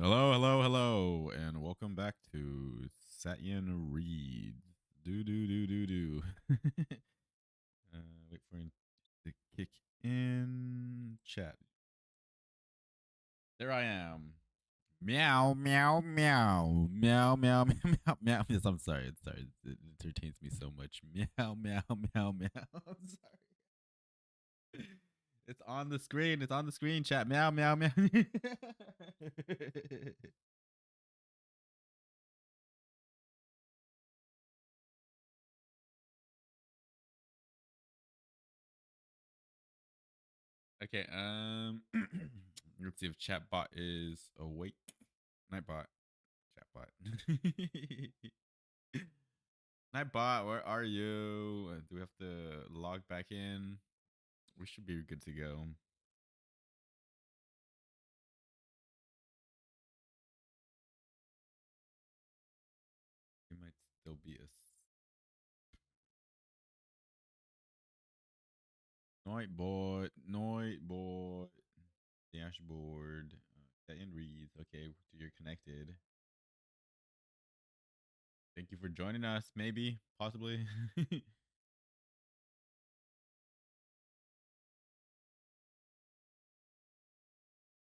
Hello, hello, hello, and welcome back to Satyen Read. Do. Wait for him to kick in chat. There I am. Meow, meow, meow, meow, meow, meow, meow, meow. Yes, I'm sorry. It's sorry. It entertains me so much. Meow, meow, meow, meow. I'm sorry. It's on the screen. It's on the screen. Chat. Meow, meow, meow. Okay, let's see if chatbot is awake. Nightbot. Chatbot. Nightbot, where are you? Do we have to log back in? We should be good to go. He might still be a Nightbot. Dashboard. Setting reads. Okay, you're connected. Thank you for joining us. Maybe, possibly.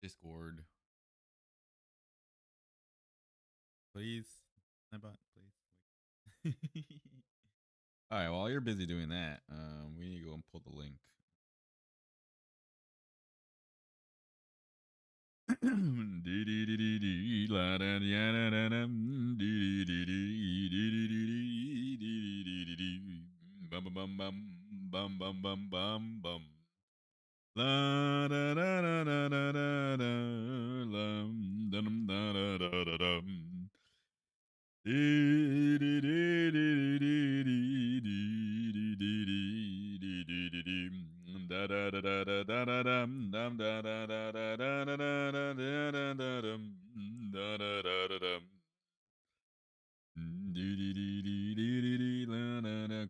Discord. Please. Nightbot, please. All right, while you're busy doing that, we need to go and pull the link. Bum bum bum bum bum bum bum bum. La da da da da da da da lum dum da da da da dum.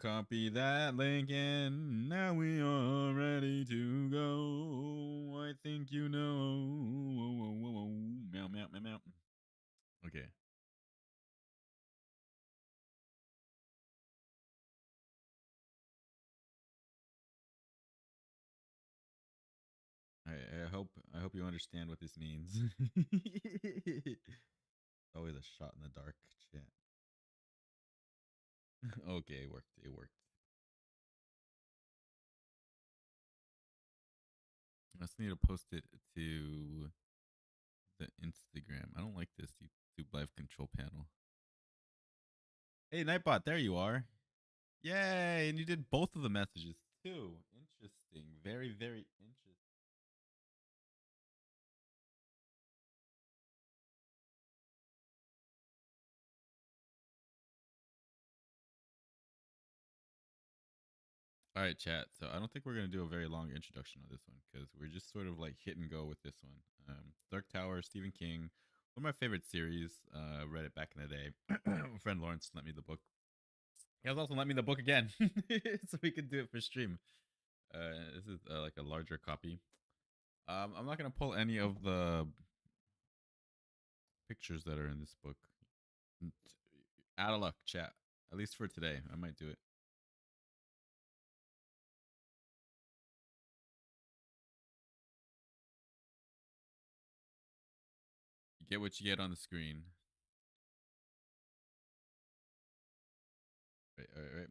Copy that link and now we are ready to go. I think you know. Meow, meow, meow, meow. Okay. I hope you understand what this means. Always a shot in the dark chat. Okay, it worked. It worked. I just need to post it to the Instagram. I don't like this YouTube live control panel. Hey, Nightbot, there you are. Yay! And you did both of the messages too. Interesting. Very, very interesting. All right, chat. So I don't think we're gonna do a very long introduction on this one because we're just sort of like hit and go with this one. Dark Tower, Stephen King, one of my favorite series. Read it back in the day. My friend Lawrence lent me the book. He has also lent me the book again, so we could do it for stream. This is like a larger copy. I'm not gonna pull any of the pictures that are in this book. Out of luck, chat. At least for today, I might do it. You get what you get on the screen. Right, all right, right.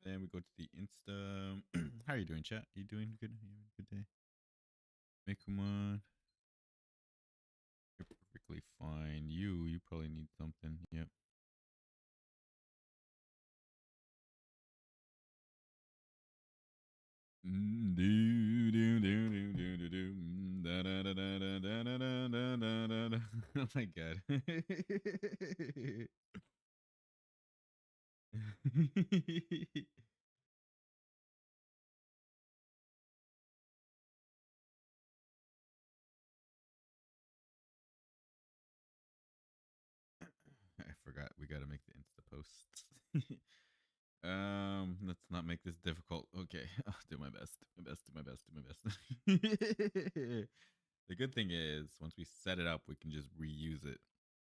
Then we go to the Insta. How are you doing, chat? You doing good? You having a good day? Mikuman. You're perfectly fine. You probably need something. Yep. Oh my god. I forgot we gotta make the Insta posts. Let's not make this difficult. Okay, I'll do my best. Do my best. The good thing is, once we set it up, we can just reuse it.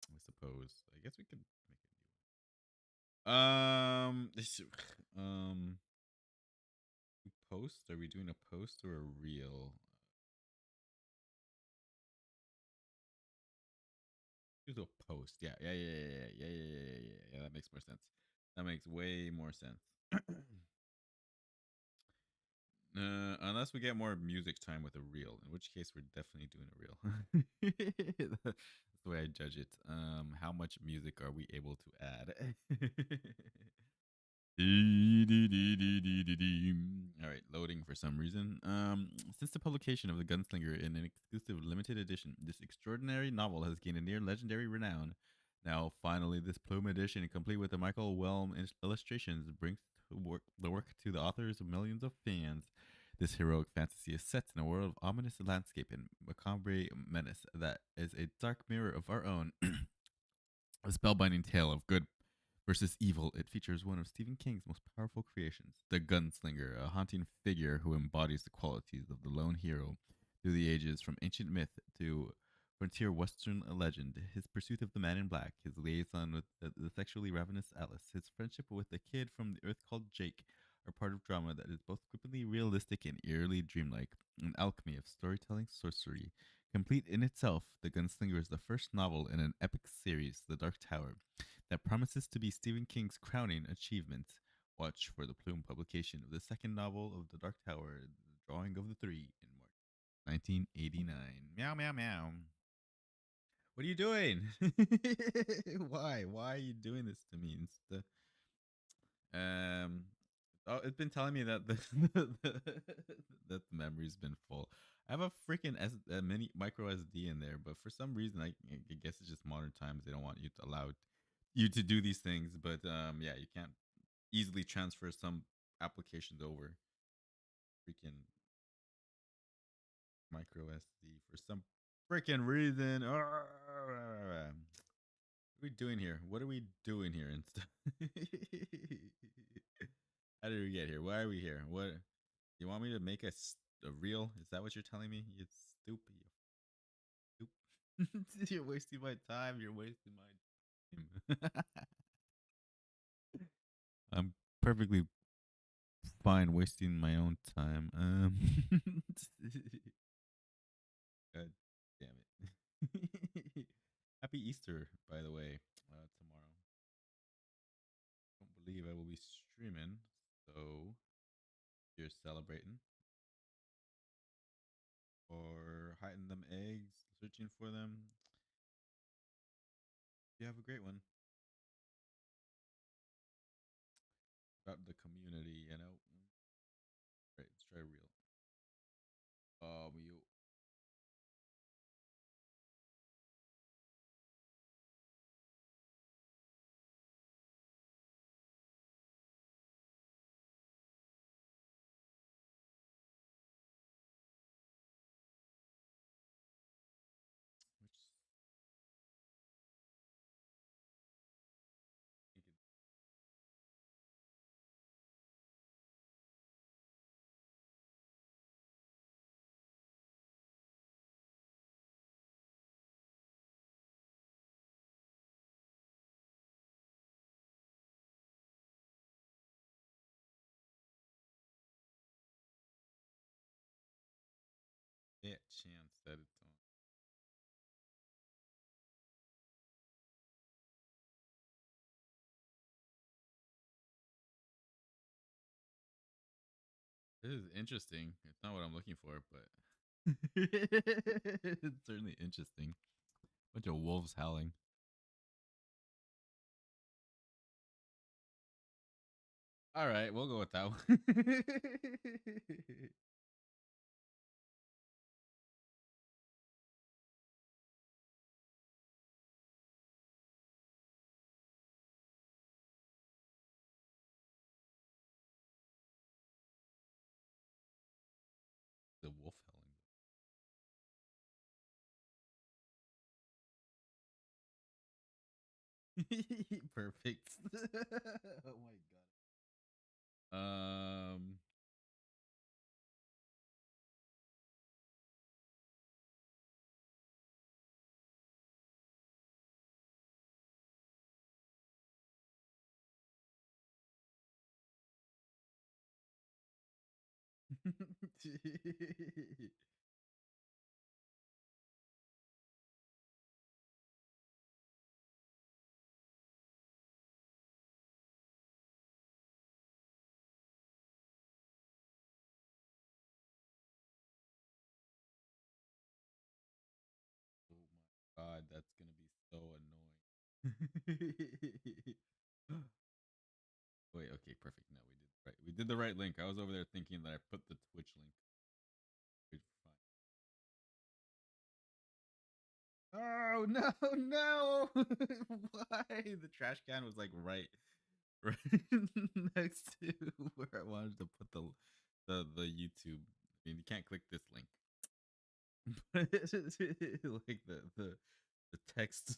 I suppose. I guess we could make a new one. Post? Are we doing a post or a reel? Do a post. Yeah, yeah, yeah, yeah, yeah, yeah, yeah, yeah, yeah, yeah. Yeah, that makes more sense. That makes way more sense. Unless we get more music time with a reel, in which case we're definitely doing a reel. That's the way I judge it. How much music are we able to add? All right, loading for some reason. Since the publication of the Gunslinger in an exclusive limited edition, this extraordinary novel has gained a near legendary renown. Now, finally, this Plume edition, complete with the Michael Whelm illustrations, brings the work to the authors of millions of fans. This heroic fantasy is set in a world of ominous landscape and macabre menace that is a dark mirror of our own. A spellbinding tale of good versus evil, it features one of Stephen King's most powerful creations, the Gunslinger, a haunting figure who embodies the qualities of the lone hero through the ages, from ancient myth to frontier Western legend. His pursuit of the man in black, his liaison with the sexually ravenous Alice, his friendship with a kid from the earth called Jake are part of drama that is both grippingly realistic and eerily dreamlike, an alchemy of storytelling sorcery. Complete in itself, The Gunslinger is the first novel in an epic series, The Dark Tower, that promises to be Stephen King's crowning achievement. Watch for the Plume publication of the second novel of The Dark Tower, The Drawing of the Three, in March 1989. Meow, meow, meow. What are you doing? Why? Why are you doing this to me? Um, it's been telling me that that the memory's been full. I have a freaking mini micro SD in there, but for some reason, I guess it's just modern times. They don't want you to allow you to do these things. But yeah, you can't easily transfer some applications over. Freaking micro SD for some freaking reason. What are we doing here? What are we doing here and stuff? How did we get here? Why are we here? What you want me to make a reel? Is that what you're telling me? You stupid. You stupid. You're wasting my time. You're wasting my time. I'm perfectly fine wasting my own time. God damn it. Happy Easter, by the way, tomorrow. Don't believe I will be streaming, so you're celebrating or hiding them eggs, searching for them. You have a great one. About the community, you know. Right, let's try real. You which think chance that it's on. This is interesting. It's not what I'm looking for, but it's certainly interesting. Bunch of wolves howling. All right, we'll go with that one. The wolf howling. Perfect. Oh my god. Oh my god, that's gonna be so annoying. Wait, okay, perfect. No, we did right. We did the right link. I was over there thinking that I put the Twitch link. Wait, fine. Oh no, no! Why? The trash can was like right next to where I wanted to put the YouTube. I mean, you can't click this link. Like the text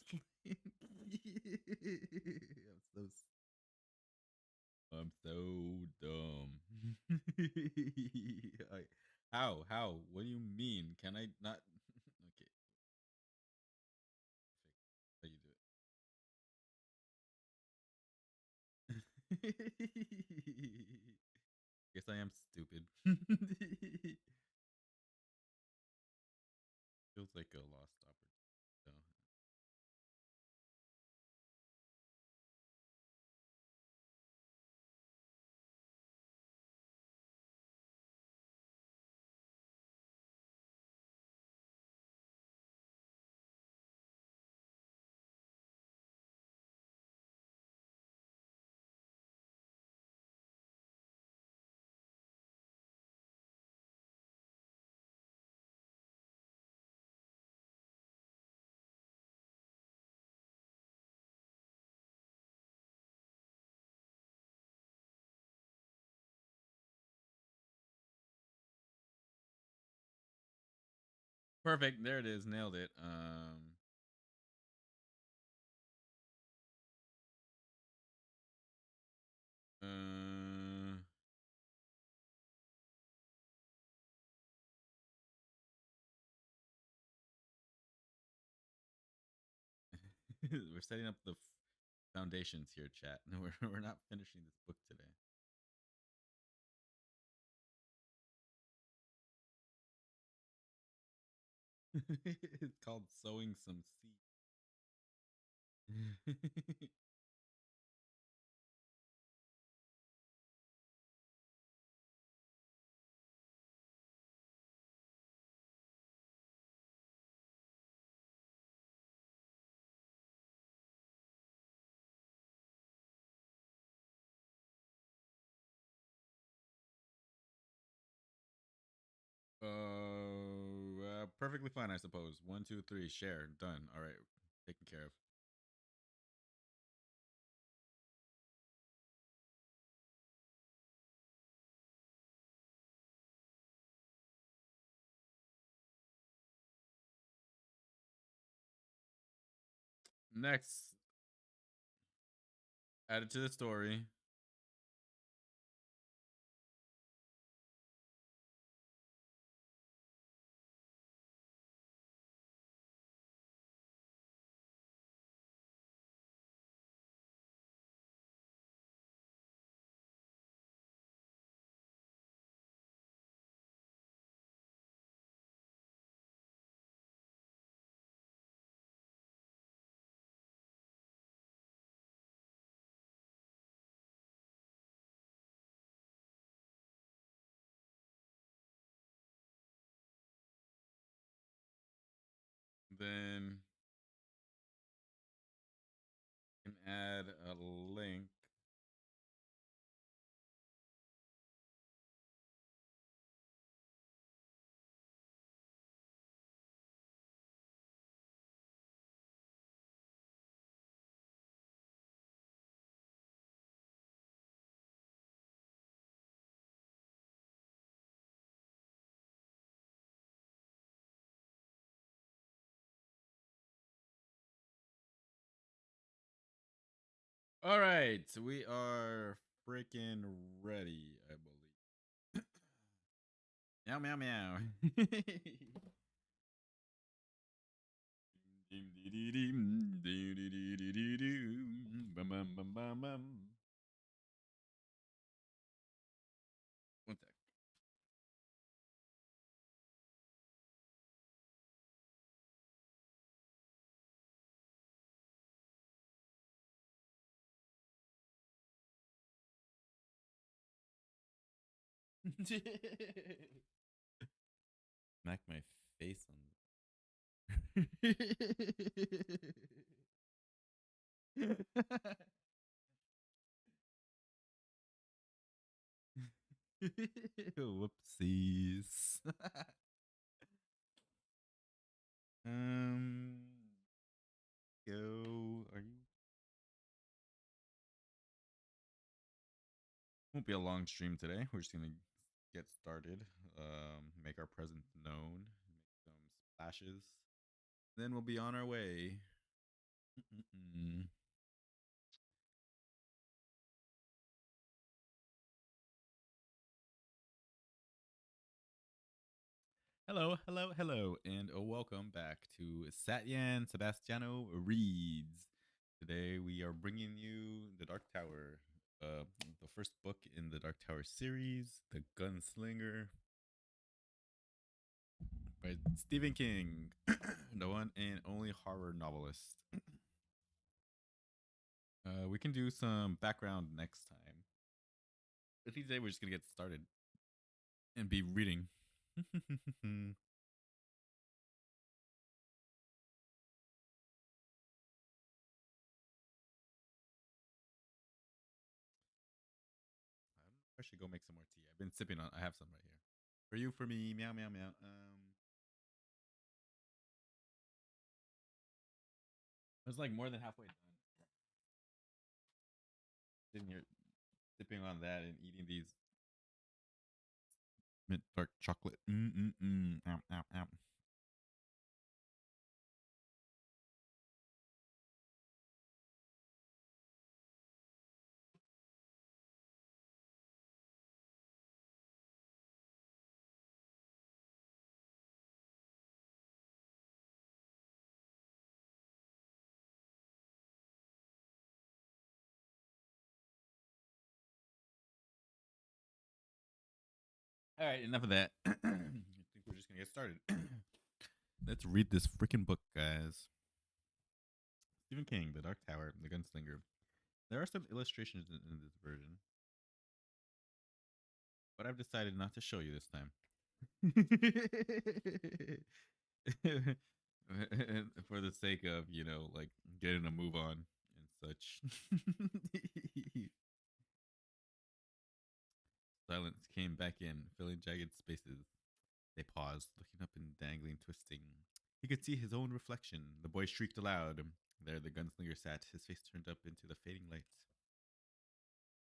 link. I'm so dumb. How? What do you mean? Can I not? Okay, how you do it? Guess I am stupid. Feels like a lost opportunity, though. Perfect. There it is. Nailed it. Uh, we're setting up the foundations here, chat. No, we're not finishing this book today. It's called sowing some seed. Perfectly fine, I suppose. 1, 2, 3, share, done. All right, taken care of. Next, added to the story. Then can add a link. All right, we are freaking ready, I believe. Meow meow meow. One sec. Smack my face on. Whoopsies. um, go. Are you? Won't be a long stream today. We're just gonna get started. Make our presence known. Make some splashes. Then we'll be on our way. Mm-mm-mm. Hello, hello, hello, and welcome back to Satyen Sebastiano Reads. Today we are bringing you The Dark Tower, the first book in the Dark Tower series, The Gunslinger, by Stephen King, the one and only horror novelist. We can do some background next time. I think today we're just gonna get started and be reading. I should go make some more tea. I've been sipping on. I have some right here. For you, for me, meow meow meow. I was like more than halfway done. Sitting here sipping on that and eating these mint dark chocolate. Ow, ow, ow. All right, enough of that. I think we're just gonna get started. Let's read this freaking book, guys. Stephen King, The Dark Tower, The Gunslinger. There are some illustrations in this version, but I've decided not to show you this time. For the sake of, like getting a move on and such. Silence came back in, filling jagged spaces. They paused, looking up and dangling, twisting. He could see his own reflection. The boy shrieked aloud. There the gunslinger sat, his face turned up into the fading light.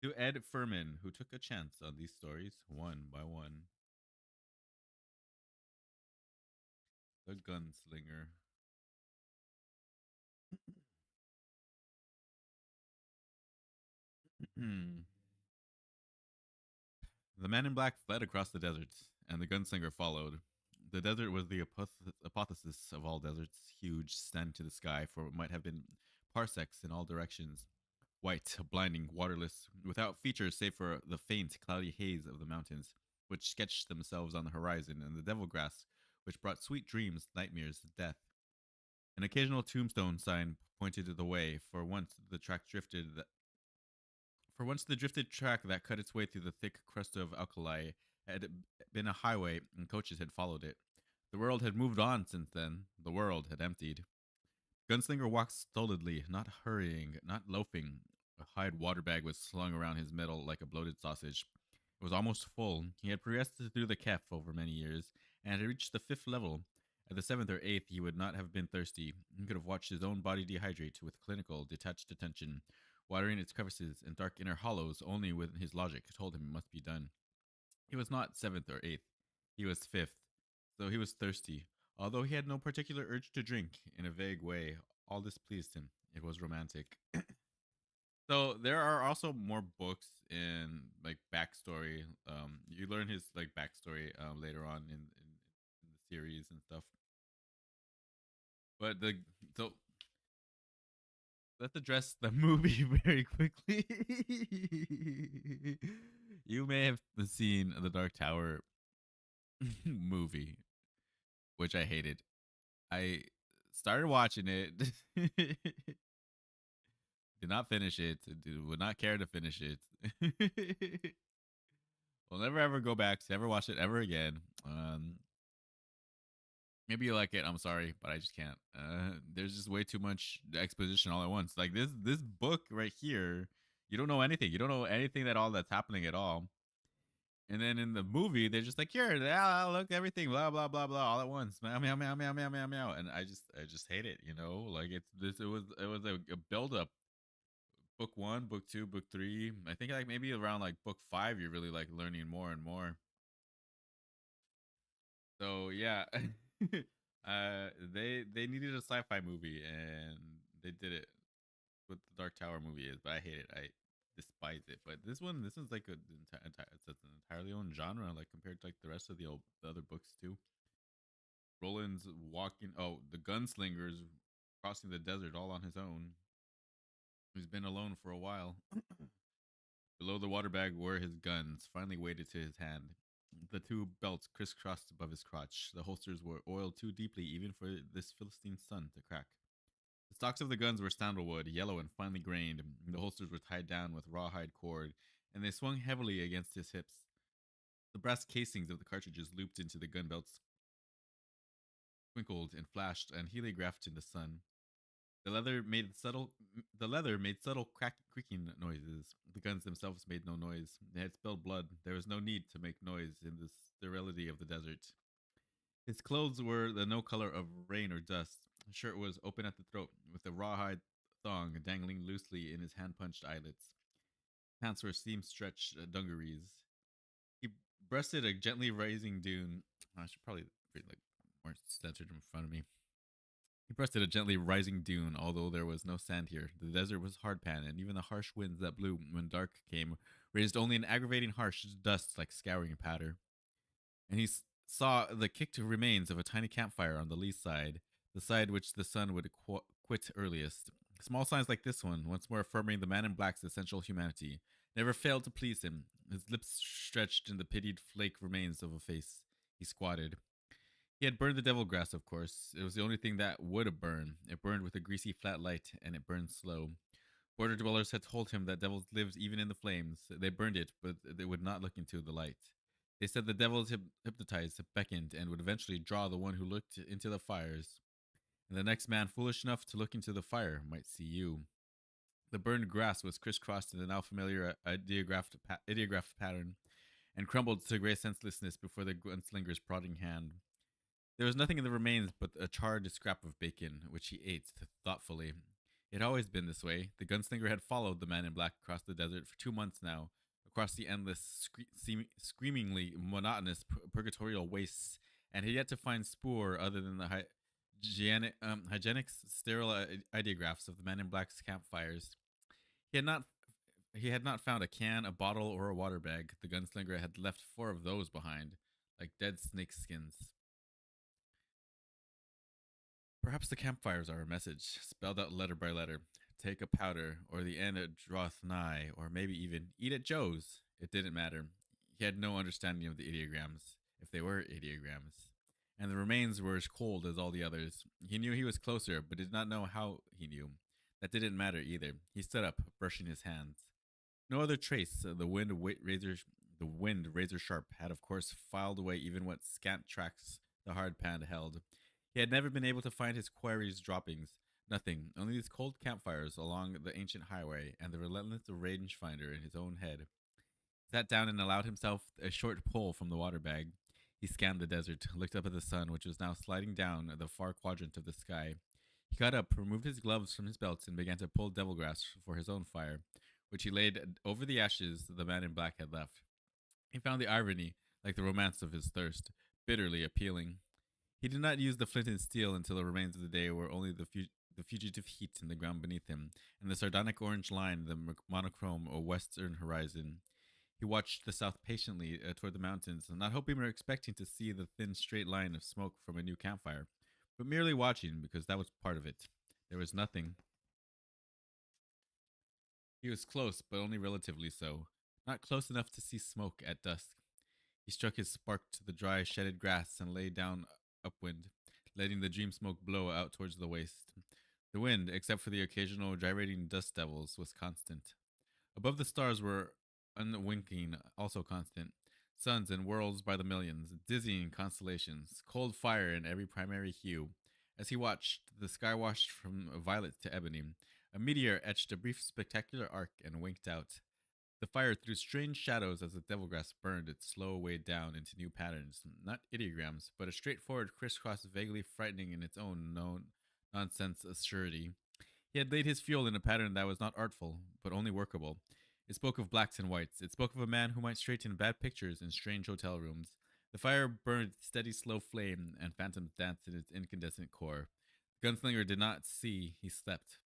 To Ed Furman, who took a chance on these stories, one by one. The Gunslinger. The man in black fled across the desert, and the gunslinger followed. The desert was the apotheosis of all deserts, huge, standing to the sky for what might have been parsecs in all directions. White, blinding, waterless, without features save for the faint, cloudy haze of the mountains, which sketched themselves on the horizon, and the devil grass, which brought sweet dreams, nightmares, death. An occasional tombstone sign pointed the way, for once the drifted track that cut its way through the thick crust of alkali had been a highway, and coaches had followed it. The world had moved on since then. The world had emptied. Gunslinger walked stolidly, not hurrying, not loafing. A hide water bag was slung around his middle like a bloated sausage. It was almost full. He had progressed through the kef over many years, and had reached the 5th level. At the 7th or 8th, he would not have been thirsty. He could have watched his own body dehydrate with clinical, detached attention, watering its crevices and dark inner hollows only when his logic told him it must be done. He was not 7th or 8th. He was 5th. So he was thirsty. Although he had no particular urge to drink, in a vague way, all this pleased him. It was romantic. So there are also more books in like backstory. You learn his like backstory later on in the series and stuff. But the so let's address the movie very quickly. You may have seen the Dark Tower movie, which I hated. I started watching it, did not finish it, would not care to finish it. We'll never ever go back to ever watch it ever again. Maybe you like it. I'm sorry, but I just can't. There's just way too much exposition all at once. Like this book right here, you don't know anything. You don't know anything at all that's happening at all. And then in the movie, they're just like, here, look, everything, blah blah blah blah, all at once, meow meow meow meow meow meow meow. And I just hate it. You know, like it's this. It was a build up. Book one, book two, book three. I think like maybe around like book five, you're really like learning more and more. So yeah, they needed a sci-fi movie and they did it what the Dark Tower movie is, but I hate it. I despise it. But this one's like it's an entirely own genre, like compared to like the rest of the other books too. Roland's walking. Oh, the gunslingers crossing the desert all on his own. He's been alone for a while. Below the water bag were his guns, finally weighted to his hand. The two belts crisscrossed above his crotch. The holsters were oiled too deeply even for this Philistine sun to crack. The stocks of the guns were sandalwood, yellow and finely grained. The holsters were tied down with rawhide cord, and they swung heavily against his hips. The brass casings of the cartridges looped into the gun belts, twinkled and flashed and heliographed in the sun. The leather made subtle creaking noises. The guns themselves made no noise. They had spilled blood. There was no need to make noise in the sterility of the desert. His clothes were the no color of rain or dust. His shirt was open at the throat, with a rawhide thong dangling loosely in his hand-punched eyelets. Pants were seam-stretched dungarees. He breasted a gently rising dune. I should probably put like more centered in front of me. He breasted a gently rising dune, although there was no sand here. The desert was hardpan, and even the harsh winds that blew when dark came raised only an aggravating harsh dust like scouring patter. And he saw the kicked remains of a tiny campfire on the lee side, the side which the sun would quit earliest. Small signs like this one, once more affirming the man in black's essential humanity, never failed to please him. His lips stretched in the pitied flake remains of a face. He squatted. He had burned the devil grass, of course. It was the only thing that would burn. It burned with a greasy flat light, and it burned slow. Border dwellers had told him that devils lived even in the flames. They burned it, but they would not look into the light. They said the devils hypnotized, beckoned, and would eventually draw the one who looked into the fires. And the next man foolish enough to look into the fire might see you. The burned grass was crisscrossed in the now familiar ideographed pattern, and crumbled to gray senselessness before the gunslinger's prodding hand. There was nothing in the remains but a charred scrap of bacon, which he ate thoughtfully. It had always been this way. The gunslinger had followed the man in black across the desert for 2 months now, across the endless, screamingly monotonous purgatorial wastes, and had yet to find spoor other than the hygienic, sterile ideographs of the man in black's campfires. He had not. He had not found a can, a bottle, or a water bag. The gunslinger had left 4 of those behind, like dead snake skins. Perhaps the campfires are a message, spelled out letter by letter. Take a powder, or the end it draweth nigh, or maybe even eat at Joe's. It didn't matter. He had no understanding of the ideograms, if they were ideograms. And the remains were as cold as all the others. He knew he was closer, but did not know how he knew. That didn't matter either. He stood up, brushing his hands. No other trace. The wind razor sharp had of course filed away even what scant tracks the hard pan held. He had never been able to find his quarry's droppings. Nothing, only these cold campfires along the ancient highway and the relentless rangefinder in his own head. He sat down and allowed himself a short pull from the water bag. He scanned the desert, looked up at the sun, which was now sliding down the far quadrant of the sky. He got up, removed his gloves from his belt, and began to pull devil grass for his own fire, which he laid over the ashes the man in black had left. He found the irony, like the romance of his thirst, bitterly appealing. He did not use the flint and steel until the remains of the day were only the fugitive heat in the ground beneath him, and the sardonic orange line the monochrome or western horizon. He watched the south patiently toward the mountains, not hoping or expecting to see the thin straight line of smoke from a new campfire, but merely watching because that was part of it. There was nothing. He was close, but only relatively so, not close enough to see smoke at dusk. He struck his spark to the dry, shedded grass and lay down upwind, letting the dream smoke blow out towards the waste. The wind, except for the occasional gyrating dust devils, was constant. Above the stars were unwinking, also constant. Suns and worlds by the millions, dizzying constellations, cold fire in every primary hue. As he watched, the sky washed from violet to ebony. A meteor etched a brief spectacular arc and winked out. The fire threw strange shadows as the devil grass burned its slow way down into new patterns, not ideograms, but a straightforward crisscross vaguely frightening in its own known nonsense assurity. He had laid his fuel in a pattern that was not artful, but only workable. It spoke of blacks and whites. It spoke of a man who might straighten bad pictures in strange hotel rooms. The fire burned steady, slow flame, and phantoms danced in its incandescent core. The gunslinger did not see, he slept.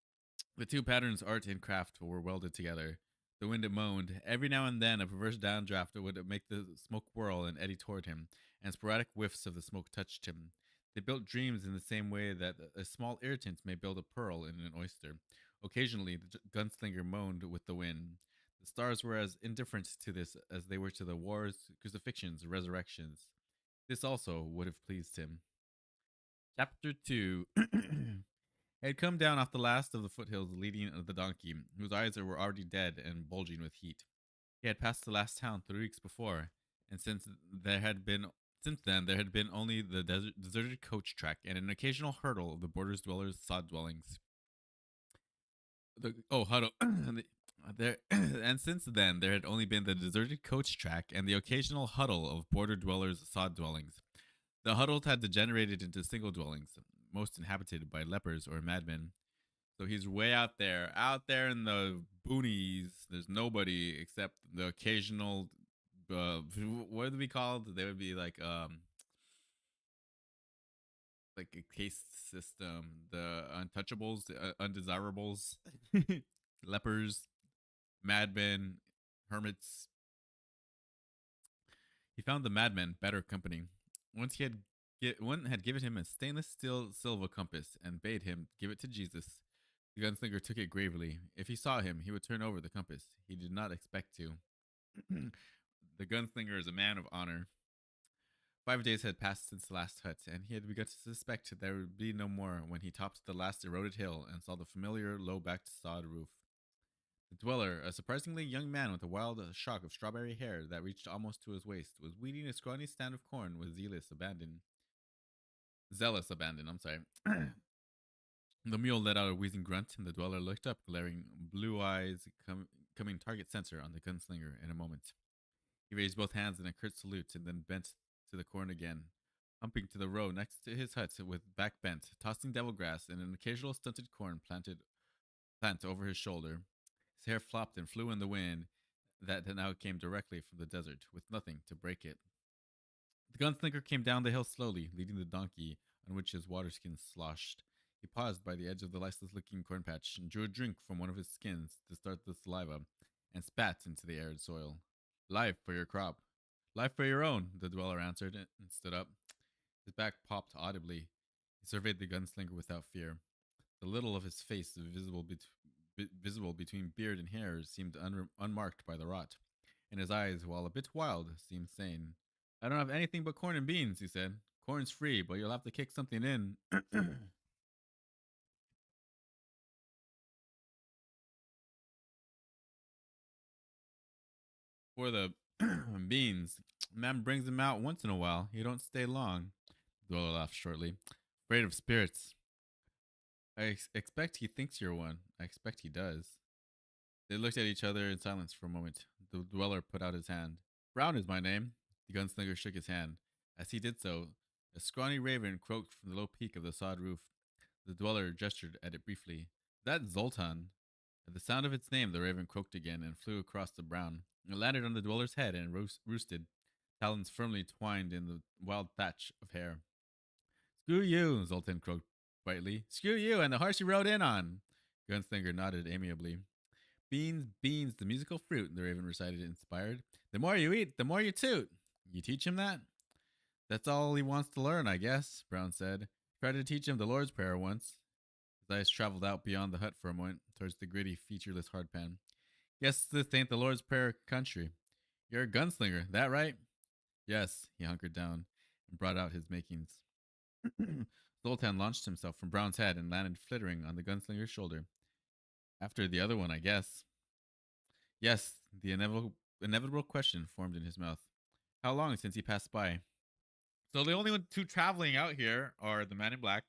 The two patterns, art and craft, were welded together. The wind moaned. Every now and then, a perverse downdraft would make the smoke whirl and eddy toward him, and sporadic whiffs of the smoke touched him. They built dreams in the same way that a small irritant may build a pearl in an oyster. Occasionally, the gunslinger moaned with the wind. The stars were as indifferent to this as they were to the wars, crucifixions, resurrections. This also would have pleased him. Chapter 2. He had come down off the last of the foothills leading the donkey, whose eyes were already dead and bulging with heat. He had passed the last town 3 weeks before, and since then there had been only the deserted coach track and an occasional hurdle of the borders dwellers' sod dwellings. Huddle. And since then there had only been the deserted coach track and the occasional huddle of border dwellers' sod dwellings. The huddles had degenerated into single dwellings, most inhabited by lepers or madmen. So he's way out there in the boonies. There's nobody except the occasional. What would they be called? They would be like a case system. The untouchables, the undesirables, lepers, madmen, hermits. He found the madmen better company. Once he had one had given him a stainless steel silver compass and bade him give it to Jesus. The gunslinger took it gravely. If he saw him, he would turn over the compass. He did not expect to. The gunslinger is a man of honor. 5 days had passed since the last hut, and he had begun to suspect there would be no more when he topped the last eroded hill and saw the familiar low-backed sod roof. The dweller, a surprisingly young man with a wild shock of strawberry hair that reached almost to his waist, was weeding a scrawny stand of corn with zealous abandon. Zealous abandon, I'm sorry. The mule let out a wheezing grunt, and the dweller looked up, glaring blue eyes coming target center on the gunslinger in a moment. He raised both hands in a curt salute and then bent to the corn again, humping to the row next to his hut with back bent, tossing devil grass and an occasional stunted corn plant over his shoulder. His hair flopped and flew in the wind that now came directly from the desert, with nothing to break it. The gunslinger came down the hill slowly, leading the donkey on which his waterskin sloshed. He paused by the edge of the lifeless-looking corn patch and drew a drink from one of his skins to start the saliva, and spat into the arid soil. Life for your crop. Life for your own, the dweller answered and stood up. His back popped audibly. He surveyed the gunslinger without fear. The little of his face visible between beard and hair seemed unmarked by the rot, and his eyes, while a bit wild, seemed sane. I don't have anything but corn and beans, he said. Corn's free, but you'll have to kick something in. For the beans, man brings them out once in a while. You don't stay long. Dweller laughed shortly. Afraid of spirits. I expect he thinks you're one. I expect he does. They looked at each other in silence for a moment. The dweller put out his hand. Brown is my name. The gunslinger shook his hand. As he did so, a scrawny raven croaked from the low peak of the sod roof. The dweller gestured at it briefly. That's Zoltan. At the sound of its name, the raven croaked again and flew across the brown. It landed on the dweller's head and roosted, talons firmly twined in the wild thatch of hair. Screw you, Zoltan croaked brightly. Screw you and the horse you rode in on. Gunslinger nodded amiably. Beans, beans, the musical fruit, the raven recited, inspired. The more you eat, the more you toot. You teach him that? That's all he wants to learn, I guess, Brown said. Tried to teach him the Lord's Prayer once. His eyes traveled out beyond the hut for a moment, towards the gritty, featureless hardpan. Guess this ain't the Lord's Prayer country. You're a gunslinger, that right? Yes, he hunkered down and brought out his makings. Zoltan launched himself from Brown's head and landed flittering on the gunslinger's shoulder. After the other one, I guess. Yes, the inevitable question formed in his mouth. How long since he passed by? So the only two traveling out here are the man in black,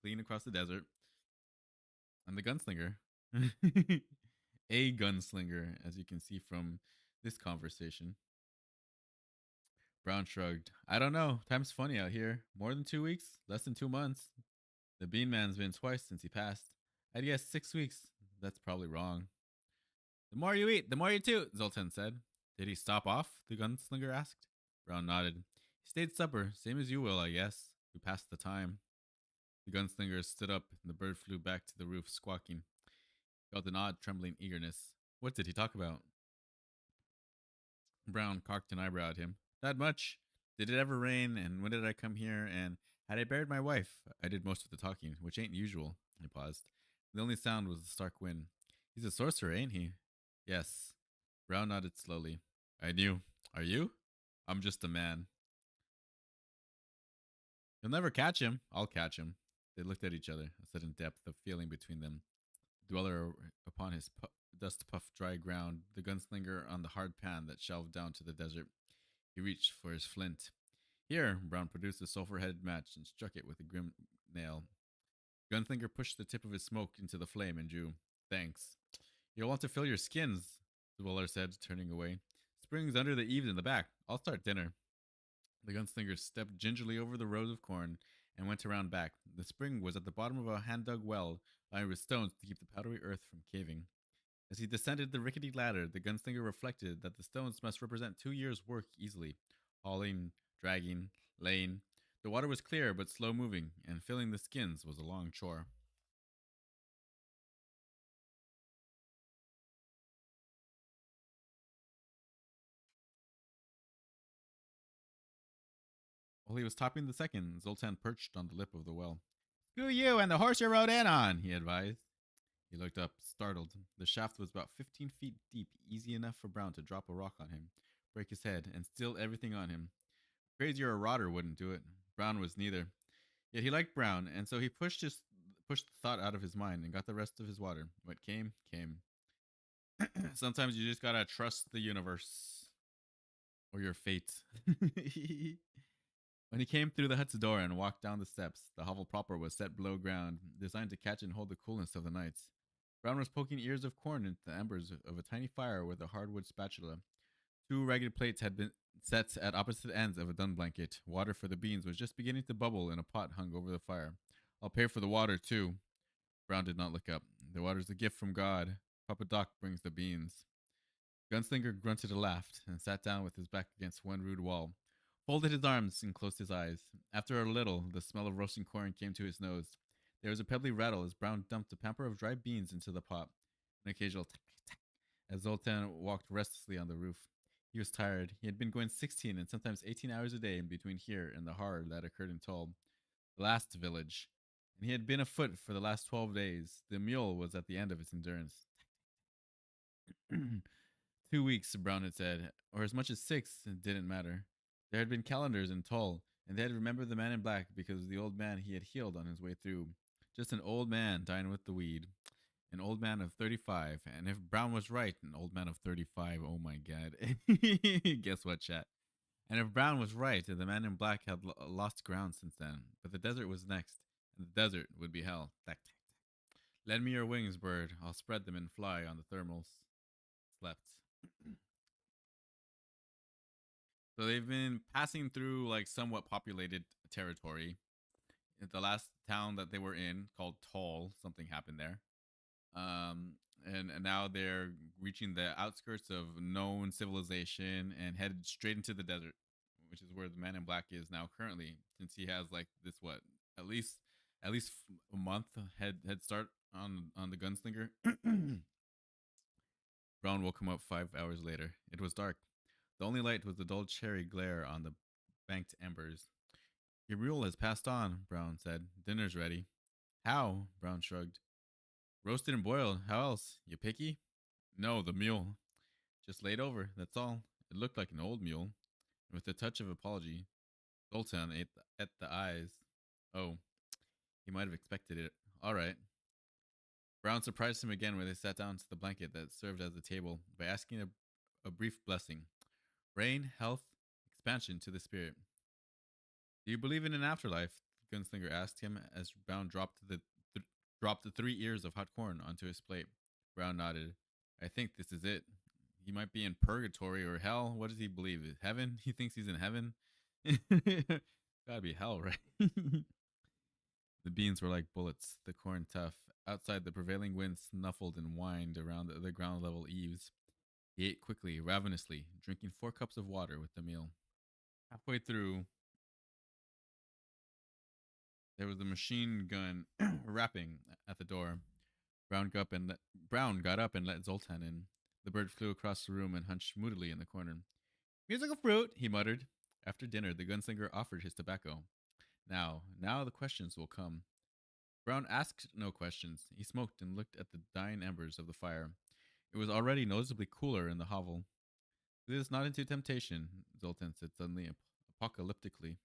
fleeing across the desert, and the gunslinger. A gunslinger, as you can see from this conversation. Brown shrugged. I don't know. Time's funny out here. More than 2 weeks? Less than 2 months? The bean man's been twice since he passed. I'd guess 6 weeks. That's probably wrong. The more you eat, the more you toot, Zoltan said. Did he stop off? The gunslinger asked. Brown nodded. He stayed supper, same as you will, I guess. We passed the time. The gunslinger stood up, and the bird flew back to the roof, squawking. He felt an odd, trembling eagerness. What did he talk about? Brown cocked an eyebrow at him. Not much. Did it ever rain? And when did I come here? And had I buried my wife? I did most of the talking, which ain't usual. He paused. The only sound was the stark wind. He's a sorcerer, ain't he? Yes. Brown nodded slowly. I knew. Are you? I'm just a man. You'll never catch him. I'll catch him. They looked at each other, a sudden depth of feeling between them. The dweller upon his dust puffed dry ground, the gunslinger on the hard pan that shelved down to the desert. He reached for his flint. Here, Brown produced a sulphur headed match and struck it with a grim nail. Gunslinger pushed the tip of his smoke into the flame and drew. Thanks. You'll want to fill your skins, the dweller said, turning away. Spring's under the eaves in the back. I'll start dinner. The gunslinger stepped gingerly over the rows of corn and went around back. The spring was at the bottom of a hand dug well, lined with stones to keep the powdery earth from caving. As he descended the rickety ladder, the gunslinger reflected that the stones must represent 2 years' work easily. Hauling, dragging, laying. The water was clear but slow moving, and filling the skins was a long chore. While he was topping the second, Zoltan perched on the lip of the well. Screw you and the horse you rode in on, he advised. He looked up, startled. The shaft was about 15 feet deep, easy enough for Brown to drop a rock on him, break his head, and steal everything on him. Crazier a rodder wouldn't do it. Brown was neither. Yet he liked Brown, and so he pushed the thought out of his mind and got the rest of his water. What came, came. Sometimes you just gotta trust the universe or your fate. When he came through the hut's door and walked down the steps, the hovel proper was set below ground, designed to catch and hold the coolness of the nights. Brown was poking ears of corn into the embers of a tiny fire with a hardwood spatula. Two ragged plates had been set at opposite ends of a dun blanket. Water for the beans was just beginning to bubble in a pot hung over the fire. I'll pay for the water, too. Brown did not look up. The water's a gift from God. Papa Doc brings the beans. Gunslinger grunted a laugh and sat down with his back against one rude wall, folded his arms and closed his eyes. After a little, the smell of roasting corn came to his nose. There was a pebbly rattle as Brown dumped a pamper of dry beans into the pot. An occasional tack tack as Zoltan walked restlessly on the roof. He was tired. He had been going 16 and sometimes 18 hours a day in between here and the horror that occurred in Tull, the last village. And he had been afoot for the last 12 days. The mule was at the end of its endurance. 2 weeks, Brown had said, or as much as 6, it didn't matter. There had been calendars in Tull, and they had remembered the man in black because of the old man he had healed on his way through. Just an old man dying with the weed. An old man of 35. And if Brown was right, an old man of 35, oh my god. Guess what, chat? And if Brown was right, the man in black had lost ground since then. But the desert was next, and the desert would be hell. Tack, tack, tack. Lend me your wings, bird. I'll spread them and fly on the thermals. Slept. So they've been passing through like somewhat populated territory. The last town that they were in, called Toll, something happened there. And now they're reaching the outskirts of known civilization and headed straight into the desert, which is where the man in black is now currently, since he has like this what at least a month head start on the gunslinger. Brown woke him up 5 hours later. It was dark. The only light was the dull cherry glare on the banked embers. Your mule has passed on, Brown said. Dinner's ready. How? Brown shrugged. Roasted and boiled. How else? You picky? No, the mule. Just laid over, that's all. It looked like an old mule. With a touch of apology, Zoltan ate the eyes. Oh, he might have expected it. All right. Brown surprised him again when they sat down to the blanket that served as a table by asking a brief blessing. Rain, health, expansion to the spirit. Do you believe in an afterlife? Gunslinger asked him as Brown dropped the 3 ears of hot corn onto his plate. Brown nodded. I think this is it. He might be in purgatory or hell. What does he believe? Heaven? He thinks he's in heaven? Gotta be hell, right? The beans were like bullets, the corn tough. Outside, the prevailing wind snuffled and whined around the ground level eaves. He ate quickly, ravenously, drinking 4 cups of water with the meal. Halfway through, there was a machine gun rapping at the door. Brown got up and let Zoltan in. The bird flew across the room and hunched moodily in the corner. Musical fruit, he muttered. After dinner, the gunslinger offered his tobacco. Now the questions will come. Brown asked no questions. He smoked and looked at the dying embers of the fire. It was already noticeably cooler in the hovel. Lead us not into temptation, Zoltan said suddenly, apocalyptically.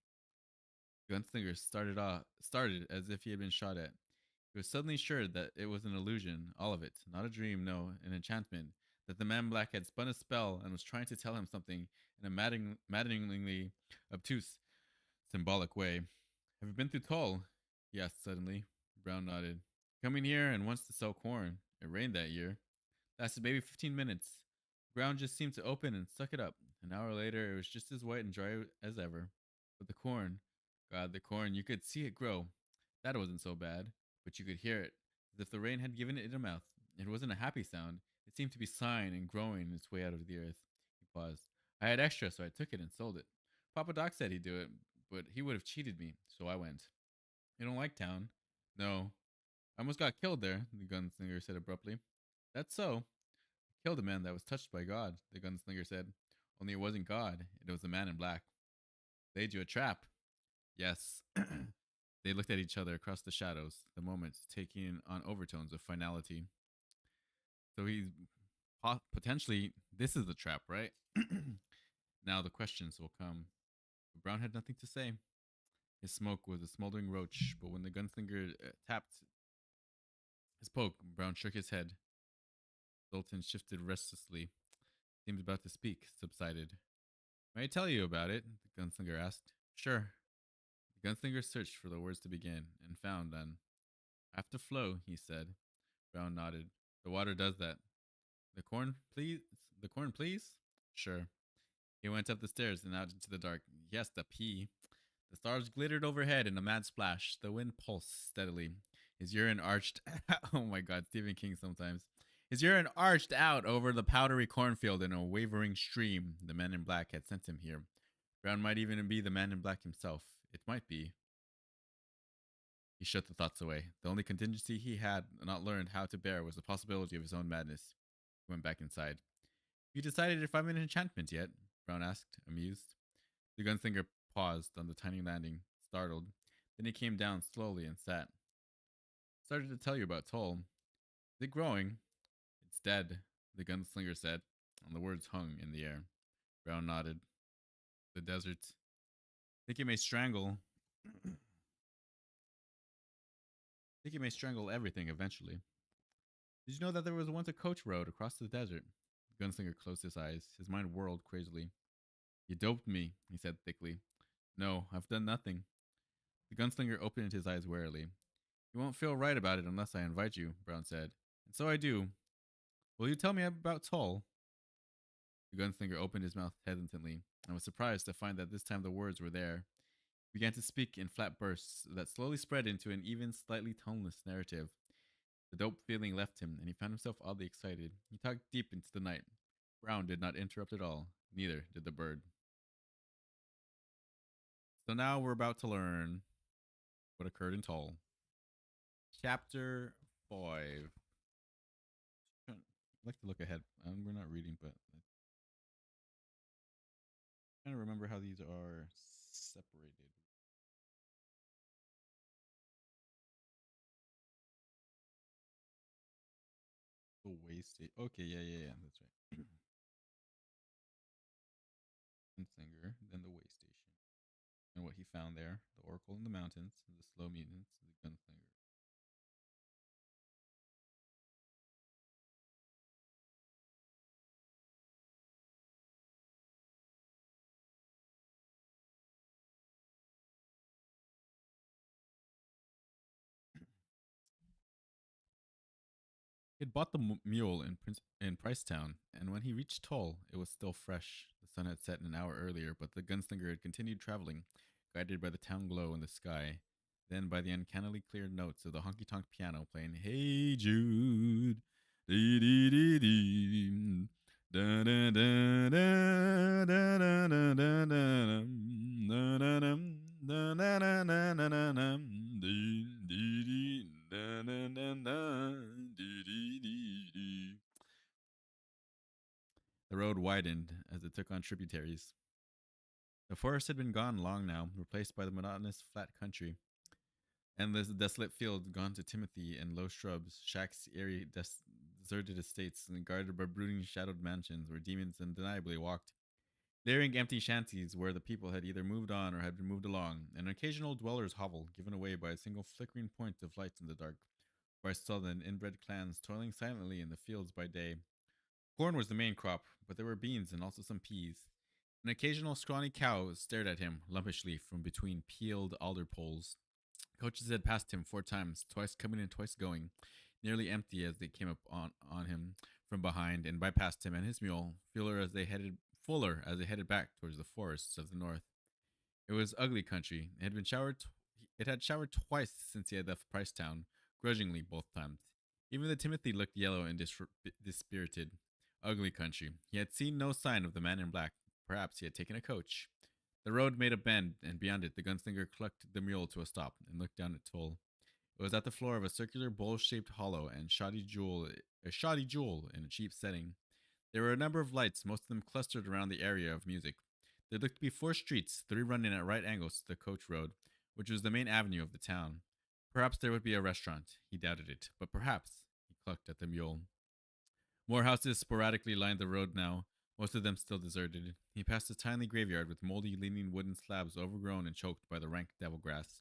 Gunslinger started as if he had been shot at. He was suddenly sure that it was an illusion, all of it, not a dream, no, an enchantment, that the man black had spun a spell and was trying to tell him something in a maddeningly obtuse, symbolic way. Have you been through Toll? He asked suddenly. Brown nodded. Coming here and wants to sell corn. It rained that year. Lasted maybe 15 minutes. The ground just seemed to open and suck it up. An hour later, it was just as white and dry as ever. But the corn, God, the corn, you could see it grow. That wasn't so bad, but you could hear it, as if the rain had given it a mouth. It wasn't a happy sound. It seemed to be sighing and growing its way out of the earth. He paused. I had extra, so I took it and sold it. Papa Doc said he'd do it, but he would have cheated me, so I went. You don't like town? No. I almost got killed there, the gunslinger said abruptly. That's so. I killed a man that was touched by God, the gunslinger said. Only it wasn't God, it was the man in black. Laid you a trap. Yes. They looked at each other across the shadows, the moment taking on overtones of finality. So he's potentially, this is the trap, right? Now the questions will come. But Brown had nothing to say. His smoke was a smoldering roach, but when the gunslinger tapped his poke, Brown shook his head. Zoltan shifted restlessly, seemed about to speak, subsided. May I tell you about it? The gunslinger asked. Sure. The gunslinger searched for the words to begin, and found none. I have to flow, he said. Brown nodded. The water does that. The corn, please? The corn, please? Sure. He went up the stairs and out into the dark. Yes, the pee. The stars glittered overhead in a mad splash. The wind pulsed steadily. His urine arched. Oh my God, Stephen King sometimes. His urine arched out over the powdery cornfield in a wavering stream. The man in black had sent him here. Brown might even be the man in black himself. It might be. He shut the thoughts away. The only contingency he had not learned how to bear was the possibility of his own madness. He went back inside. Have you decided if I'm an enchantment yet? Brown asked, amused. The gunslinger paused on the tiny landing, startled. Then he came down slowly and sat. Started to tell you about Toll. Is it growing? It's dead, the gunslinger said, and the words hung in the air. Brown nodded. The desert. Think it may strangle. Think it may strangle everything eventually. Did you know that there was once a coach road across the desert? The gunslinger closed his eyes. His mind whirled crazily. You doped me, he said thickly. No, I've done nothing. The gunslinger opened his eyes warily. You won't feel right about it unless I invite you, Brown said. And so I do. Will you tell me about Toll? The gunslinger opened his mouth hesitantly and was surprised to find that this time the words were there. He began to speak in flat bursts that slowly spread into an even slightly toneless narrative. The dope feeling left him, and he found himself oddly excited. He talked deep into the night. Brown did not interrupt at all. Neither did the bird. So now we're about to learn what occurred in Toll. Chapter 5. I'd like to look ahead. We're not reading, but I'm trying to remember how these are separated. The way state. Okay, yeah, that's right. Gunslinger, then the way station, and what he found there: the oracle in the mountains, the slow mutants, the gunslinger. He had bought the mule in Pricetown, and when he reached Toll, it was still fresh. The sun had set an hour earlier, but the gunslinger had continued traveling, guided by the town glow in the sky, then by the uncannily clear notes of the honky tonk piano playing "Hey Jude." Dee dee dee dee. Da da da da da da da da da da da da da da da da da dee dee dee da da da da dee dee dee dee. The road widened as it took on tributaries. The forest had been gone long now, replaced by the monotonous flat country, and the desolate field gone to timothy and low shrubs, shacks, eerie, deserted estates, and guarded by brooding, shadowed mansions where demons undeniably walked. Leering empty shanties where the people had either moved on or had been moved along, an occasional dweller's hovel given away by a single flickering point of light in the dark, where I saw the inbred clans toiling silently in the fields by day. Corn was the main crop, but there were beans and also some peas. An occasional scrawny cow stared at him lumpishly from between peeled alder poles. Coaches had passed him 4 times, twice coming and twice going, nearly empty as they came up on him from behind and bypassed him and his mule, fuller as they headed back towards the forests of the north. It was ugly country. It had showered twice since he had left Pricetown, grudgingly both times. Even the Timothy looked yellow and dispirited. Ugly country. He had seen no sign of the man in black. Perhaps he had taken a coach. The road made a bend, and beyond it, the gunslinger clucked the mule to a stop and looked down at Toll. It was at the floor of a circular bowl-shaped hollow and a shoddy jewel in a cheap setting. There were a number of lights, most of them clustered around the area of music. There looked to be 4 streets, 3 running at right angles to the coach road, which was the main avenue of the town. Perhaps there would be a restaurant. He doubted it, but perhaps. He clucked at the mule. More houses sporadically lined the road now, most of them still deserted. He passed a tiny graveyard with moldy, leaning wooden slabs overgrown and choked by the rank devil grass.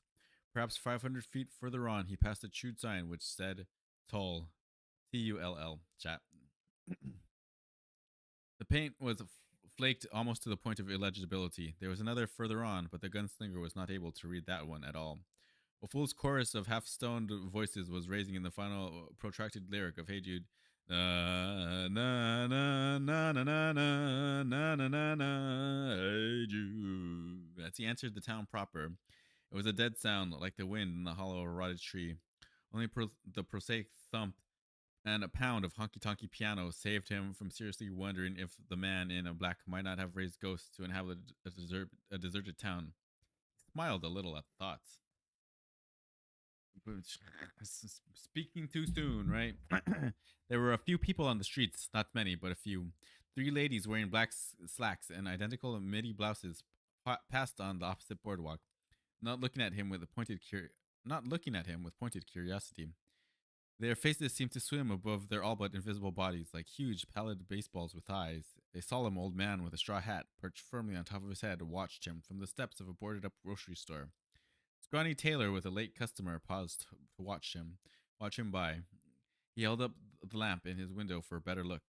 Perhaps 500 feet further on, he passed a chewed sign which said, Toll. Tull. Chat. The paint was flaked almost to the point of illegibility. There was another further on, but the gunslinger was not able to read that one at all. A fool's chorus of half-stoned voices was raising in the final protracted lyric of Hey Jude. Na na na na na na na na na na na Hey Jude. As he entered the town proper, it was a dead sound like the wind in the hollow of a rotted tree. Only the prosaic thump and a pound of honky-tonky piano saved him from seriously wondering if the man in black might not have raised ghosts to inhabit a deserted town. He smiled a little at the thoughts. Speaking too soon, right? There were a few people on the streets, not many, but a few. 3 ladies wearing black slacks and identical midi blouses passed on the opposite boardwalk, not looking at him with pointed curiosity. Their faces seemed to swim above their all but invisible bodies like huge, pallid baseballs with eyes. A solemn old man with a straw hat perched firmly on top of his head watched him from the steps of a boarded up grocery store. Scrawny Taylor with a late customer paused to watch him by. He held up the lamp in his window for a better look.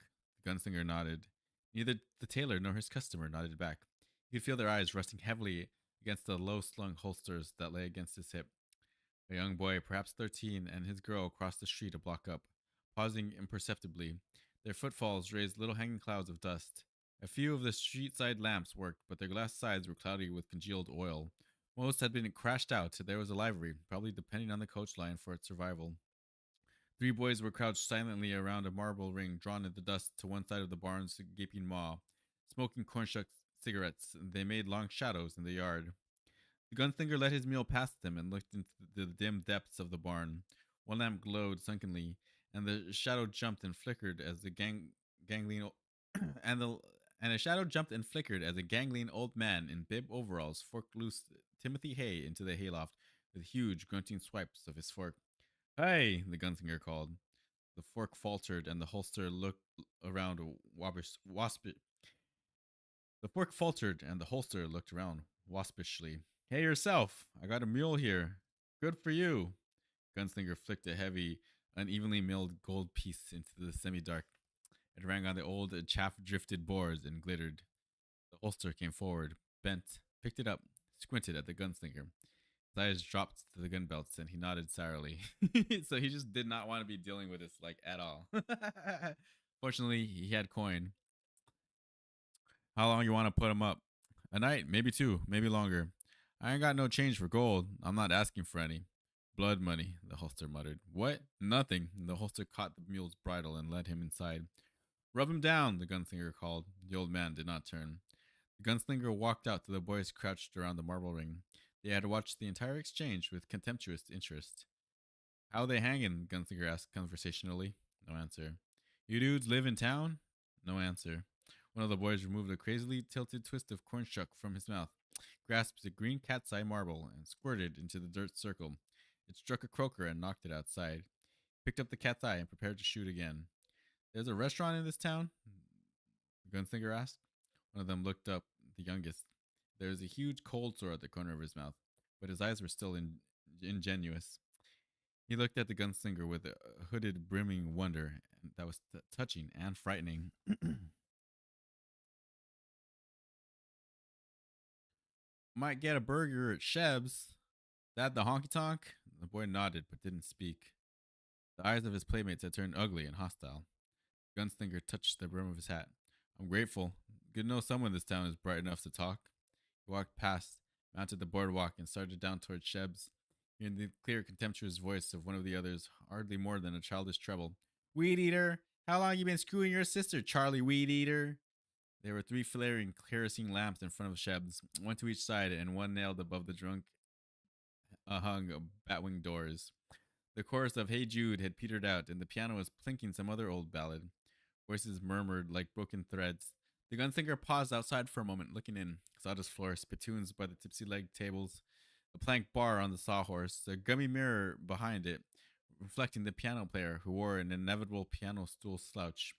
The gunslinger nodded. Neither the tailor nor his customer nodded back. He could feel their eyes resting heavily against the low-slung holsters that lay against his hip. A young boy, perhaps 13, and his girl crossed the street a block up, pausing imperceptibly. Their footfalls raised little hanging clouds of dust. A few of the street-side lamps worked, but their glass sides were cloudy with congealed oil. Most had been crashed out. There was a livery, probably depending on the coach line for its survival. 3 boys were crouched silently around a marble ring drawn in the dust to one side of the barn's gaping maw, smoking cornshuck cigarettes. They made long shadows in the yard. The gunslinger let his mule past them and looked into the dim depths of the barn. One lamp glowed sunkenly, and the shadow jumped and flickered as the gangling and a shadow jumped and flickered as a gangling old man in bib overalls forked loose Timothy Hay into the hayloft with huge grunting swipes of his fork. Hey, the gunslinger called. The fork faltered, and the holster looked around The fork faltered, and the holster looked around waspishly. Hey yourself, I got a mule here. Good for you. Gunslinger flicked a heavy, unevenly milled gold piece into the semi-dark. It rang on the old, chaff-drifted boards and glittered. The holster came forward, bent, picked it up, squinted at the gunslinger. His His eyes dropped to the gun belts and he nodded sourly. So he just did not want to be dealing with this like at all. Fortunately, he had coin. How long you want to put him up? A night, maybe two, maybe longer. I ain't got no change for gold. I'm not asking for any. Blood money, the holster muttered. What? Nothing. The holster caught the mule's bridle and led him inside. Rub him down, the gunslinger called. The old man did not turn. The gunslinger walked out to the boys crouched around the marble ring. They had watched the entire exchange with contemptuous interest. How they hangin'? The gunslinger asked conversationally. No answer. You dudes live in town? No answer. One of the boys removed a crazily tilted twist of corn shuck from his mouth, grasped a green cat's eye marble, and squirted into the dirt circle. It struck a croaker and knocked it outside. He picked up the cat's eye and prepared to shoot again. There's a restaurant in this town? The gunslinger asked. One of them looked up, the youngest. There was a huge cold sore at the corner of his mouth, but his eyes were still ingenuous. He looked at the gunslinger with a hooded, brimming wonder that was touching and frightening. Might get a burger at Sheb's. That the honky tonk? The boy nodded but didn't speak. The eyes of his playmates had turned ugly and hostile. Gunslinger touched the brim of his hat. I'm grateful. Good to know someone in this town is bright enough to talk. He walked past, mounted the boardwalk, and started down towards Sheb's, hearing the clear, contemptuous voice of one of the others, hardly more than a childish treble. Weed eater! How long you been screwing your sister, Charlie Weed Eater? There were three flaring kerosene lamps in front of Sheb's, one to each side and one nailed above the drunk hung batwing doors. The chorus of Hey Jude had petered out, and the piano was plinking some other old ballad. Voices murmured like broken threads. The gunslinger paused outside for a moment, looking in. Sawdust floor, spittoons by the tipsy-legged tables, a plank bar on the sawhorse, a gummy mirror behind it, reflecting the piano player, who wore an inevitable piano stool slouch.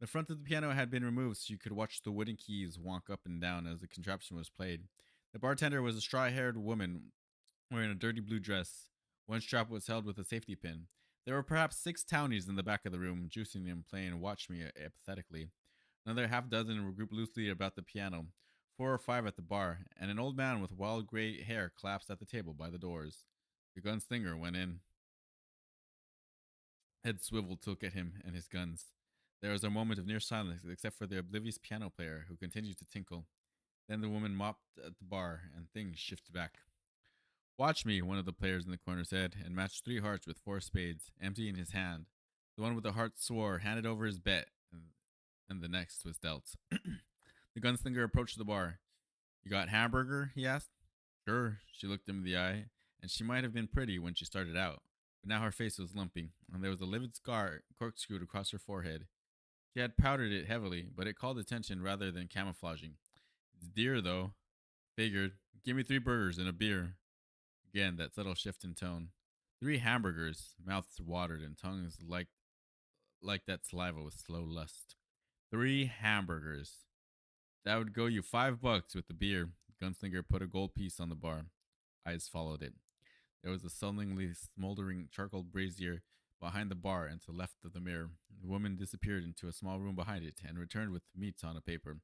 The front of the piano had been removed so you could watch the wooden keys walk up and down as the contraption was played. The bartender was a straw-haired woman wearing a dirty blue dress. One strap was held with a safety pin. There were perhaps 6 townies in the back of the room, juicing and playing Watch Me apathetically. Another half dozen were grouped loosely about the piano, 4 or 5 at the bar, and an old man with wild gray hair collapsed at the table by the doors. The gunslinger went in. Head swiveled to look at him and his guns. There was a moment of near silence, except for the oblivious piano player, who continued to tinkle. Then the woman mopped at the bar, and things shifted back. Watch me, one of the players in the corner said, and matched 3 hearts with 4 spades, empty in his hand. The one with the heart swore, handed over his bet, and the next was dealt. The gunslinger approached the bar. You got hamburger? He asked. Sure. She looked him in the eye, and she might have been pretty when she started out, but now her face was lumpy, and there was a livid scar corkscrewed across her forehead. She had powdered it heavily, but it called attention rather than camouflaging. It's dear, though. Figured. Give me 3 burgers and a beer. Again, that subtle shift in tone. 3 hamburgers, mouths watered and tongues like that saliva with slow lust. 3 hamburgers. That would go you $5 with the beer. Gunslinger put a gold piece on the bar. Eyes followed it. There was a sullenly smoldering charcoal brazier behind the bar and to the left of the mirror. The woman disappeared into a small room behind it and returned with meat on a paper.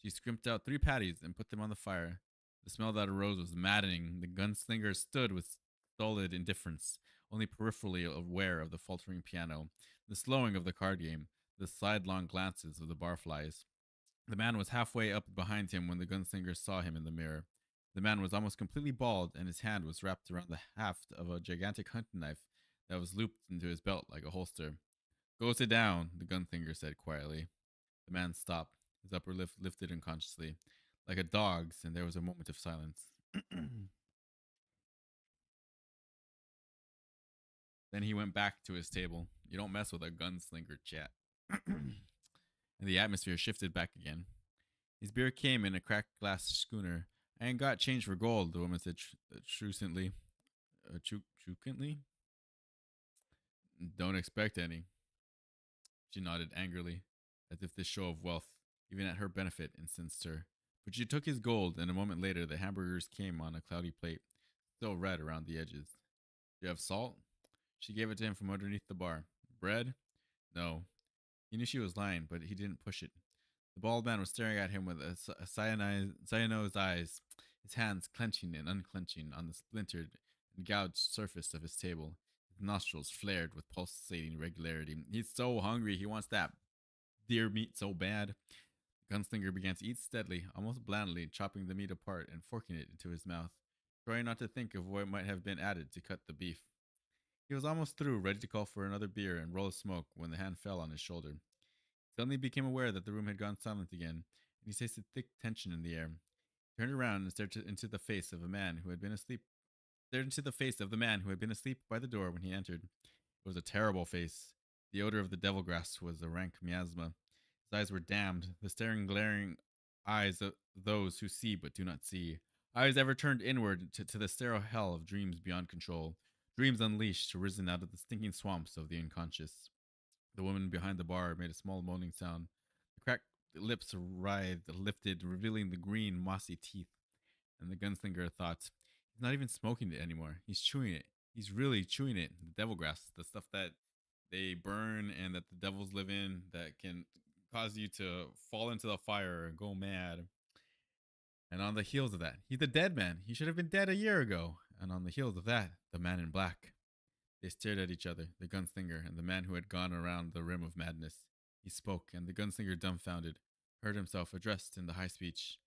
She scrimped out 3 patties and put them on the fire. The smell that arose was maddening. The gunslinger stood with stolid indifference, only peripherally aware of the faltering piano, the slowing of the card game, the sidelong glances of the barflies. The man was halfway up behind him when the gunslinger saw him in the mirror. The man was almost completely bald, and his hand was wrapped around the haft of a gigantic hunting knife that was looped into his belt like a holster. Go sit down, the gunslinger said quietly. The man stopped, his upper lip lifted unconsciously, like a dog's, and there was a moment of silence. Then he went back to his table. You don't mess with a gunslinger, chat. And the atmosphere shifted back again. His beer came in a cracked glass schooner. I ain't got change for gold, the woman said truculently. Truculently? Don't expect any. She nodded angrily, as if this show of wealth, even at her benefit, incensed her. But she took his gold, and a moment later the hamburgers came on a cloudy plate, still red around the edges. Do you have salt? She gave it to him from underneath the bar. Bread? No. He knew she was lying, but he didn't push it. The bald man was staring at him with cyanose eyes, his hands clenching and unclenching on the splintered and gouged surface of his table. His nostrils flared with pulsating regularity. He's so hungry, he wants that deer meat so bad. Gunslinger began to eat steadily, almost blandly, chopping the meat apart and forking it into his mouth, trying not to think of what might have been added to cut the beef. He was almost through, ready to call for another beer and roll a smoke, when the hand fell on his shoulder. He suddenly became aware that the room had gone silent again, and he sensed a thick tension in the air. He turned around and into the face of a man who had been asleep. Stared into the face of the man who had been asleep by the door when he entered. It was a terrible face. The odor of the devil grass was a rank miasma. His eyes were damned, the staring, glaring eyes of those who see but do not see. Eyes ever turned inward to the sterile hell of dreams beyond control. Dreams unleashed, risen out of the stinking swamps of the unconscious. The woman behind the bar made a small moaning sound. The cracked lips writhed, lifted, revealing the green, mossy teeth. And the gunslinger thought, he's not even smoking it anymore. He's chewing it. He's really chewing it. The devil grass, the stuff that they burn and that the devils live in that can cause you to fall into the fire and go mad. And on the heels of that, he's a dead man. He should have been dead a year ago. And on the heels of that, the man in black. They stared at each other, the gunslinger and the man who had gone around the rim of madness. He spoke, and the gunslinger, dumbfounded, heard himself addressed in the high speech.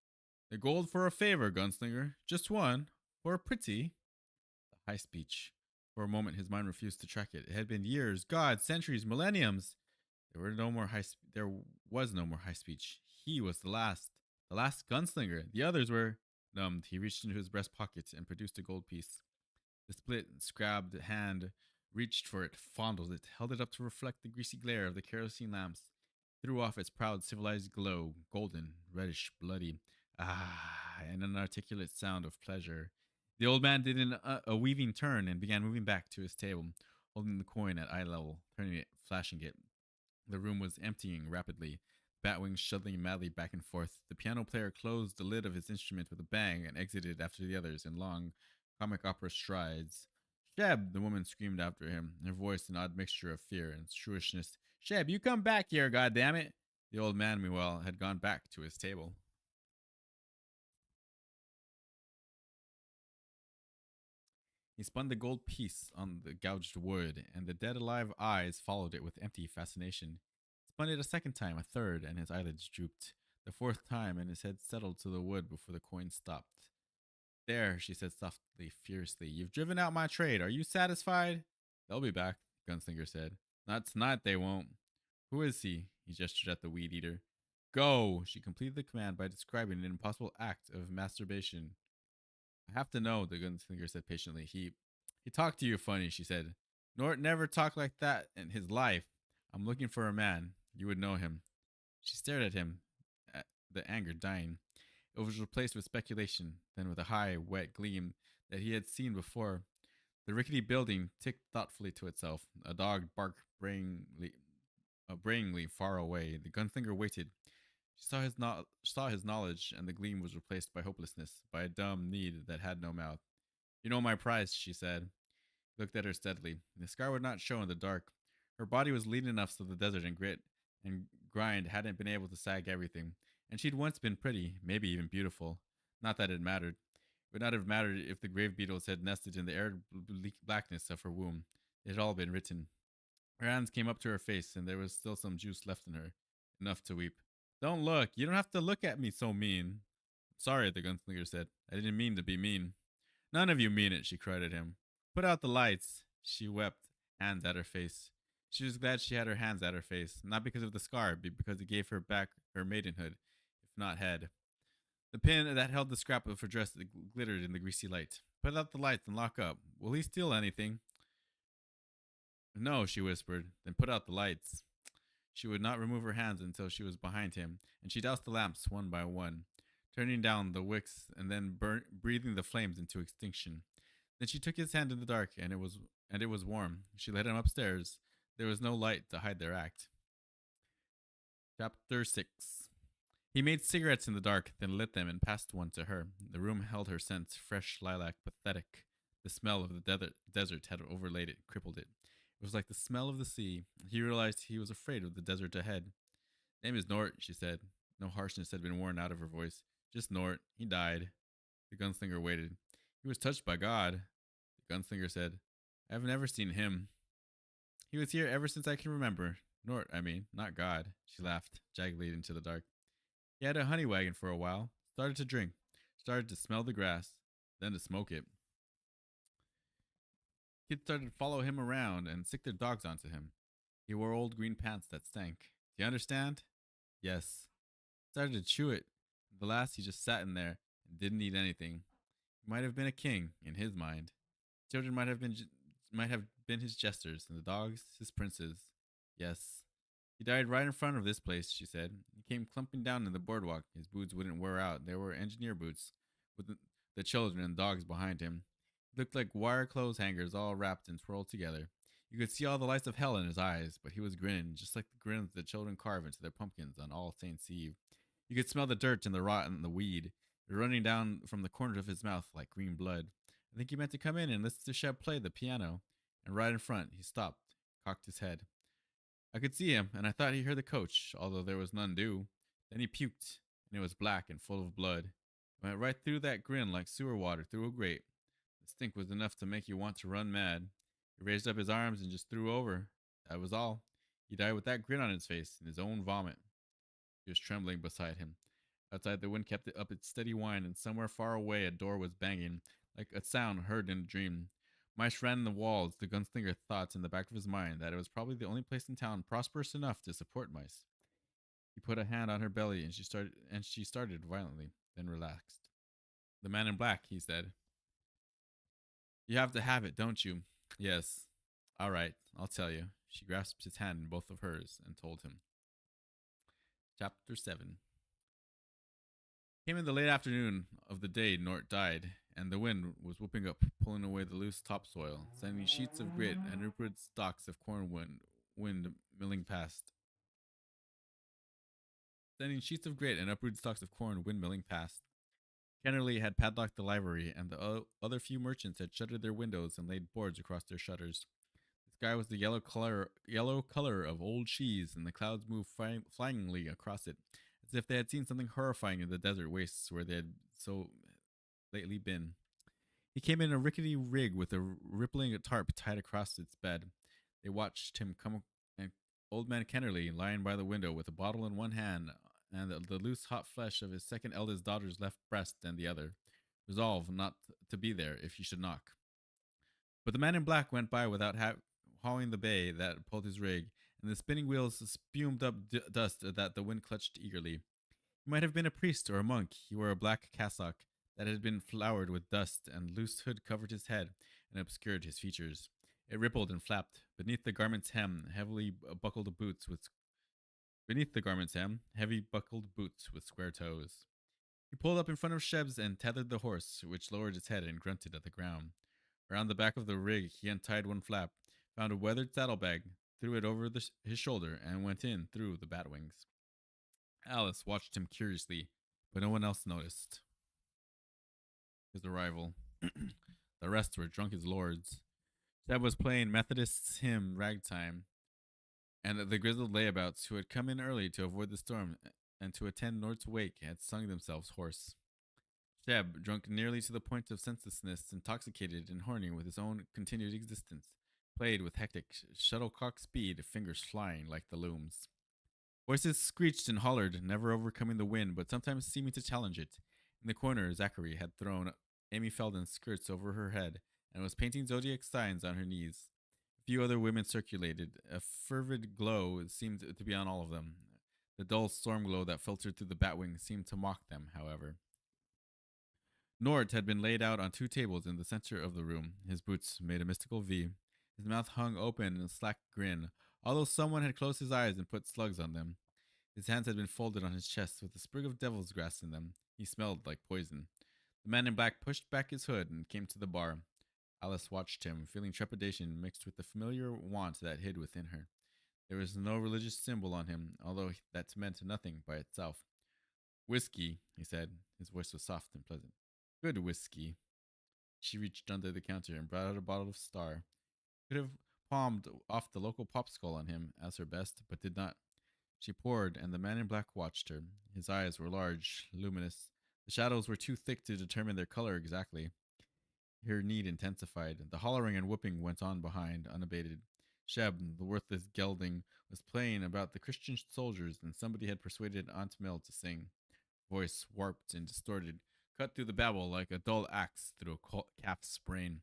The gold for a favor, gunslinger. Just one. For a pretty. The high speech. For a moment, his mind refused to track it. It had been years, God, centuries, millenniums. There was no more high speech. He was the last gunslinger. The others were numbed. He reached into his breast pocket and produced a gold piece. The split, scabbed hand reached for it, fondled it, held it up to reflect the greasy glare of the kerosene lamps, threw off its proud civilized glow, golden, reddish, bloody. Ah, an inarticulate sound of pleasure. The old man did a weaving turn and began moving back to his table, holding the coin at eye level, turning it, flashing it. The room was emptying rapidly, batwings shuttling madly back and forth. The piano player closed the lid of his instrument with a bang and exited after the others in long, comic opera strides. Sheb, the woman screamed after him, her voice an odd mixture of fear and shrewishness. Sheb, you come back here, goddammit! The old man, meanwhile, had gone back to his table. He spun the gold piece on the gouged wood, and the dead alive eyes followed it with empty fascination. He spun it a second time, a third, and his eyelids drooped. The fourth time, and his head settled to the wood before the coin stopped. There, she said softly, fiercely. You've driven out my trade. Are you satisfied? They'll be back, the gunslinger said. Not tonight, they won't. Who is he? He gestured at the weed eater. Go! She completed the command by describing an impossible act of masturbation. I have to know, the gunslinger said patiently. He talked to you funny, she said. Nort never talked like that in his life. I'm looking for a man. You would know him. She stared at him, at the anger dying. It was replaced with speculation, then with a high, wet gleam that he had seen before. The rickety building ticked thoughtfully to itself. A dog barked brayingly far away. The gunslinger waited. She saw his knowledge, and the gleam was replaced by hopelessness, by a dumb need that had no mouth. You know my price, she said. He looked at her steadily. The scar would not show in the dark. Her body was lean enough so the desert and grit and grind hadn't been able to sag everything. And she'd once been pretty, maybe even beautiful. Not that it mattered. It would not have mattered if the grave beetles had nested in the arid blackness of her womb. It had all been written. Her hands came up to her face, and there was still some juice left in her, enough to weep. Don't look. You don't have to look at me so mean. Sorry, the gunslinger said. I didn't mean to be mean. None of you mean it, she cried at him. Put out the lights. She wept, hands at her face. She was glad she had her hands at her face, not because of the scar, but because it gave her back her maidenhood, if not head. The pin that held the scrap of her dress glittered in the greasy light. Put out the lights and lock up. Will he steal anything? No, she whispered. Then put out the lights. She would not remove her hands until she was behind him, and she doused the lamps one by one, turning down the wicks and then breathing the flames into extinction. Then she took his hand in the dark, and it was warm. She led him upstairs. There was no light to hide their act. Chapter 6. He made cigarettes in the dark, then lit them and passed one to her. The room held her scent, fresh lilac, pathetic. The smell of the desert had overlaid it, crippled it. It was like the smell of the sea. He realized he was afraid of the desert ahead. Name is Nort, she said. No harshness had been worn out of her voice. Just Nort. He died. The gunslinger waited. He was touched by God. The gunslinger said, I've never seen him. He was here ever since I can remember. Nort, I mean, not God. She laughed, jaggedly into the dark. He had a honey wagon for a while, started to drink, started to smell the grass, then to smoke it. Kids started to follow him around and sick their dogs onto him. He wore old green pants that stank. Do you understand? Yes. Started to chew it. The last he just sat in there and didn't eat anything. He might have been a king in his mind. Children might have been his jesters, and the dogs his princes. Yes. He died right in front of this place, she said. He came clumping down in the boardwalk. His boots wouldn't wear out. They were engineer boots, with the children and dogs behind him. He looked like wire clothes hangers all wrapped and twirled together. You could see all the lights of hell in his eyes, but he was grinning, just like the grins the children carve into their pumpkins on All Saints' Eve. You could smell the dirt and the rot and the weed running down from the corners of his mouth like green blood. I think he meant to come in and listen to Sheb play the piano. And right in front, he stopped, cocked his head. I could see him, and I thought he heard the coach, although there was none due. Then he puked, and it was black and full of blood. It went right through that grin like sewer water through a grate. The stink was enough to make you want to run mad. He raised up his arms and just threw over. That was all. He died with that grin on his face and his own vomit. He was trembling beside him. Outside, the wind kept up its steady whine, and somewhere far away a door was banging, like a sound heard in a dream. Mice ran in the walls. The gunslinger thought in the back of his mind that it was probably the only place in town prosperous enough to support mice. He put a hand on her belly, and she started violently, then relaxed. The man in black, he said. You have to have it, don't you? Yes. All right, I'll tell you. She grasped his hand in both of hers and told him. Chapter 7. Came in the late afternoon of the day Nort died, and the wind was whooping up, pulling away the loose topsoil, sending sheets of grit and uprooted stalks of corn wind milling past. Sending sheets of grit and uprooted stalks of corn windmilling past. Kennerly had padlocked the library, and the other few merchants had shuttered their windows and laid boards across their shutters. The sky was the yellow color of old cheese, and the clouds moved flyingly across it, as if they had seen something horrifying in the desert wastes where they had so lately been. He came in a rickety rig with a rippling tarp tied across its bed. They watched him come, and old man Kennerly lying by the window with a bottle in one hand and the loose hot flesh of his second eldest daughter's left breast in the other, resolved not to be there if he should knock. But the man in black went by without hauling the bay that pulled his rig, and the spinning wheels spumed up dust that the wind clutched eagerly. He might have been a priest or a monk. He wore a black cassock that had been floured with dust, and loose hood covered his head and obscured his features. It rippled and flapped beneath the garment's hem, heavy buckled boots with square toes. He pulled up in front of Sheb's and tethered the horse, which lowered its head and grunted at the ground. Around the back of the rig, he untied one flap, found a weathered saddlebag, threw it over his shoulder, and went in through the bat wings. Alice watched him curiously, but no one else noticed his arrival. The rest were drunk as lords. Sheb was playing Methodist's hymn ragtime, and the grizzled layabouts who had come in early to avoid the storm and to attend Nort's wake had sung themselves hoarse. Sheb, drunk nearly to the point of senselessness, intoxicated and horny with his own continued existence, played with hectic, shuttlecock speed, fingers flying like the looms. Voices screeched and hollered, never overcoming the wind, but sometimes seeming to challenge it. In the corner, Zachary had thrown Amy Felden's skirts over her head and was painting zodiac signs on her knees. A few other women circulated. A fervid glow seemed to be on all of them. The dull storm glow that filtered through the batwing seemed to mock them, however. Nort had been laid out on two tables in the center of the room. His boots made a mystical V. His mouth hung open in a slack grin, although someone had closed his eyes and put slugs on them. His hands had been folded on his chest with a sprig of devil's grass in them. He smelled like poison. The man in black pushed back his hood and came to the bar. Alice watched him, feeling trepidation mixed with the familiar want that hid within her. There was no religious symbol on him, although that meant nothing by itself. Whiskey, he said. His voice was soft and pleasant. Good whiskey. She reached under the counter and brought out a bottle of Star. Could have palmed off the local popsicle on him as her best, but did not. She poured, and the man in black watched her. His eyes were large, luminous. The shadows were too thick to determine their color exactly. her need intensified. The hollering and whooping went on behind, unabated. Sheb, the worthless gelding, was playing about the Christian soldiers, and somebody had persuaded Aunt Mill to sing. Voice warped and distorted, cut through the babble like a dull axe through a calf's brain.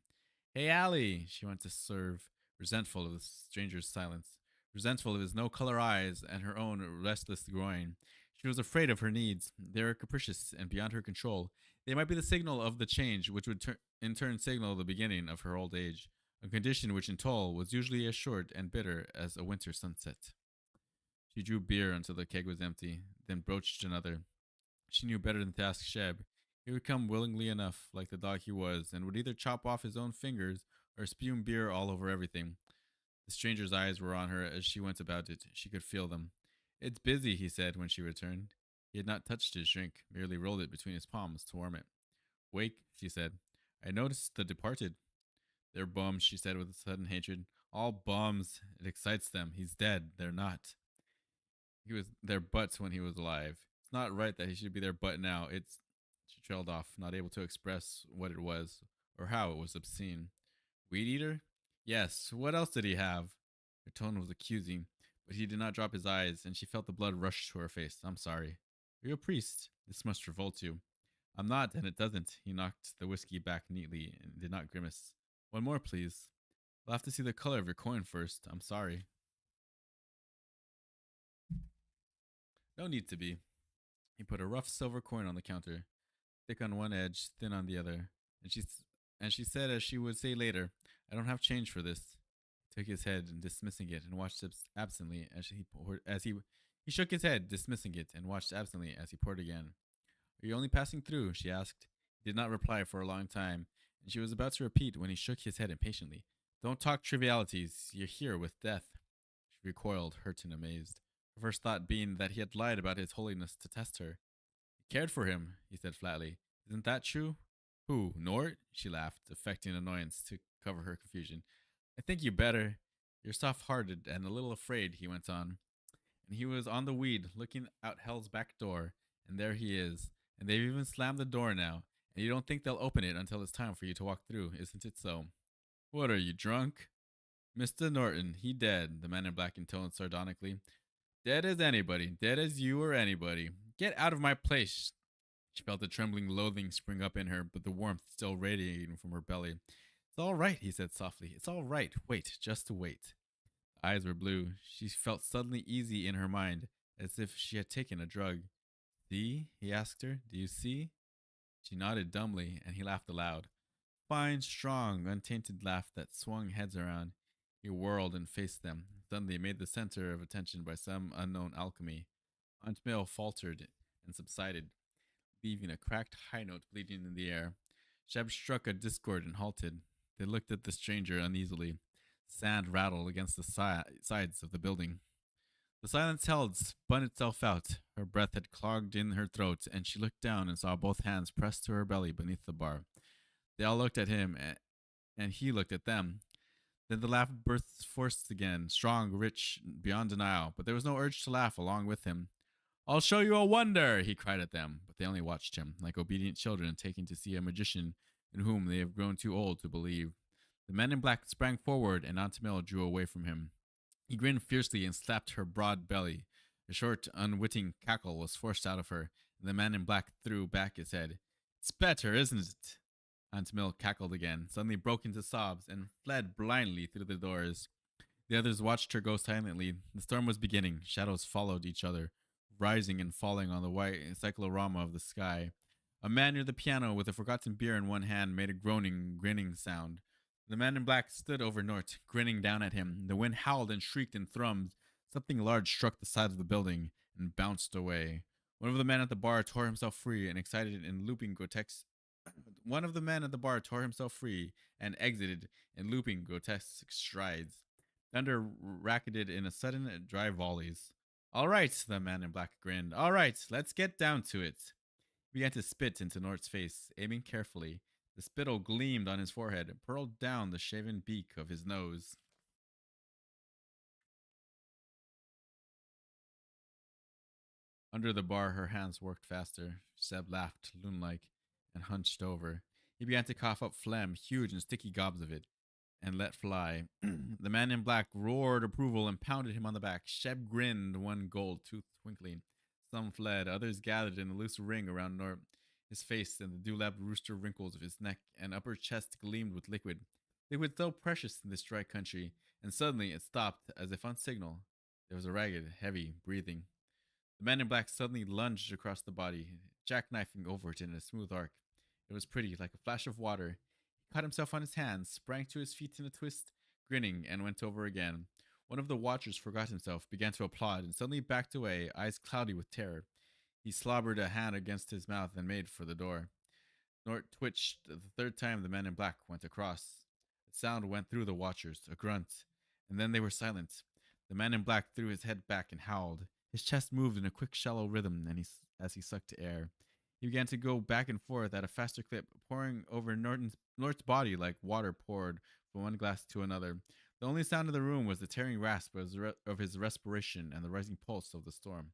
Hey, Allie, she went to serve, resentful of the stranger's silence, resentful of his no color eyes and her own restless groin. She was afraid of her needs. They were capricious and beyond her control. They might be the signal of the change, which would in turn signal the beginning of her old age, a condition which in toll was usually as short and bitter as a winter sunset. She drew beer until the keg was empty, then broached another. She knew better than to ask Sheb. He would come willingly enough, like the dog he was, and would either chop off his own fingers or spume beer all over everything. The stranger's eyes were on her as she went about it. She could feel them. It's busy, he said when she returned. He had not touched his drink, merely rolled it between his palms to warm it. Wake, she said. I noticed the departed. They're bums, she said with sudden hatred. All bums. It excites them. He's dead. They're not. He was their butts when he was alive. It's not right that he should be their butt now. It's. She trailed off, not able to express what it was or how it was obscene. Weed eater? Yes. What else did he have? Her tone was accusing, but he did not drop his eyes, and she felt the blood rush to her face. I'm sorry. Are you a priest? This must revolt you. I'm not, and it doesn't. He knocked the whiskey back neatly and did not grimace. One more, please. I'll have to see the color of your coin first. I'm sorry. No need to be. He put a rough silver coin on the counter, thick on one edge, thin on the other, and she said, as she would say later, "I don't have change for this." He took his head, dismissing it, and watched absently he shook his head, dismissing it, and watched absently as he poured again. Are you only passing through? She asked. He did not reply for a long time, and she was about to repeat when he shook his head impatiently. Don't talk trivialities. You're here with death. She recoiled, hurt and amazed. Her first thought being that he had lied about his holiness to test her. He cared for him, he said flatly. Isn't that true? Who, Nort? She laughed, affecting annoyance to cover her confusion. I think you better. You're soft-hearted and a little afraid, he went on. And he was on the weed, looking out hell's back door, and there he is. And they've even slammed the door now, and you don't think they'll open it until it's time for you to walk through, isn't it so? What are you, drunk? Mr. Norton, he dead, the man in black intoned sardonically. Dead as anybody, dead as you or anybody. Get out of my place. She felt the trembling loathing spring up in her, but the warmth still radiating from her belly. It's all right, he said softly. It's all right. Wait, just wait. The eyes were blue. She felt suddenly easy in her mind, as if she had taken a drug. See? He asked her. Do you see? She nodded dumbly, and he laughed aloud. Fine, strong, untainted laugh that swung heads around. He whirled and faced them, suddenly made the center of attention by some unknown alchemy. Aunt Mill faltered and subsided, leaving a cracked high note bleeding in the air. Sheb struck a discord and halted. They looked at the stranger uneasily. Sand rattled against the sides of the building. The silence held, spun itself out. Her breath had clogged in her throat, and she looked down and saw both hands pressed to her belly beneath the bar. They all looked at him, and he looked at them. Then the laugh burst forth again, strong, rich, beyond denial, but there was no urge to laugh along with him. I'll show you a wonder, he cried at them, but they only watched him, like obedient children taking to see a magician in whom they have grown too old to believe. The man in black sprang forward, and Aunt Mill drew away from him. He grinned fiercely and slapped her broad belly. A short, unwitting cackle was forced out of her, and the man in black threw back his head. It's better, isn't it? Aunt Mill cackled again, suddenly broke into sobs, and fled blindly through the doors. The others watched her go silently. The storm was beginning. Shadows followed each other, rising and falling on the white cyclorama of the sky. A man near the piano with a forgotten beer in one hand made a groaning, grinning sound. The man in black stood over Nort, grinning down at him. The wind howled and shrieked and thrummed. Something large struck the side of the building and bounced away. One of the men at the bar tore himself free and excited in looping grotesque. One of the men at the bar tore himself free and exited in looping grotesque strides. Thunder racketed in a sudden dry volleys. All right, the man in black grinned. All right, let's get down to it. He began to spit into Nort's face, aiming carefully. The spittle gleamed on his forehead and purled down the shaven beak of his nose. Under the bar, her hands worked faster. Seb laughed, loon-like, and hunched over. He began to cough up phlegm, huge and sticky gobs of it, and let fly. The man in black roared approval and pounded him on the back. Sheb grinned, one gold tooth twinkling. Some fled, others gathered in a loose ring around Nort. His face and the dewlapped rooster wrinkles of his neck and upper chest gleamed with liquid. Liquid so precious in this dry country, and suddenly it stopped as if on signal. There was a ragged, heavy breathing. The man in black suddenly lunged across the body, jackknifing over it in a smooth arc. It was pretty, like a flash of water. He caught himself on his hands, sprang to his feet in a twist, grinning, and went over again. One of the watchers forgot himself, began to applaud, and suddenly backed away, eyes cloudy with terror. He slobbered a hand against his mouth and made for the door. Nort twitched the third time the man in black went across. A sound went through the watchers, a grunt, and then they were silent. The man in black threw his head back and howled. His chest moved in a quick, shallow rhythm as he sucked air. He began to go back and forth at a faster clip, pouring over Nort's body like water poured from one glass to another. The only sound in the room was the tearing rasp of his respiration and the rising pulse of the storm.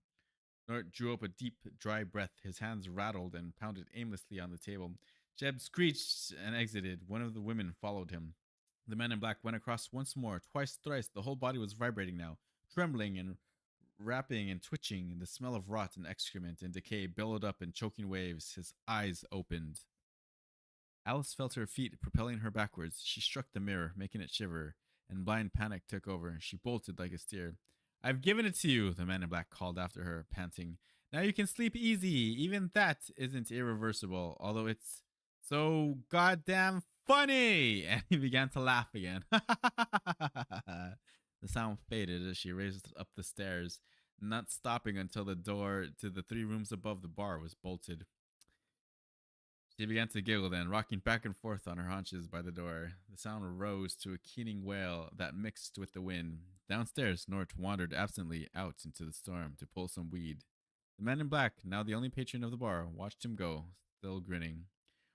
Nort drew up a deep, dry breath. His hands rattled and pounded aimlessly on the table. Jeb screeched and exited. One of the women followed him. The man in black went across once more, twice, thrice. The whole body was vibrating now, trembling and rapping and twitching. The smell of rot and excrement and decay billowed up in choking waves. His eyes opened. Alice felt her feet propelling her backwards. She struck the mirror, making it shiver, and blind panic took over. She bolted like a steer. I've given it to you, the man in black called after her, panting. Now you can sleep easy. Even that isn't irreversible, although it's so goddamn funny. And he began to laugh again. The sound faded as she raced up the stairs, not stopping until the door to the 3 rooms above the bar was bolted. She began to giggle then, rocking back and forth on her haunches by the door. The sound rose to a keening wail that mixed with the wind. Downstairs, Nort wandered absently out into the storm to pull some weed. The man in black, now the only patron of the bar, watched him go, still grinning.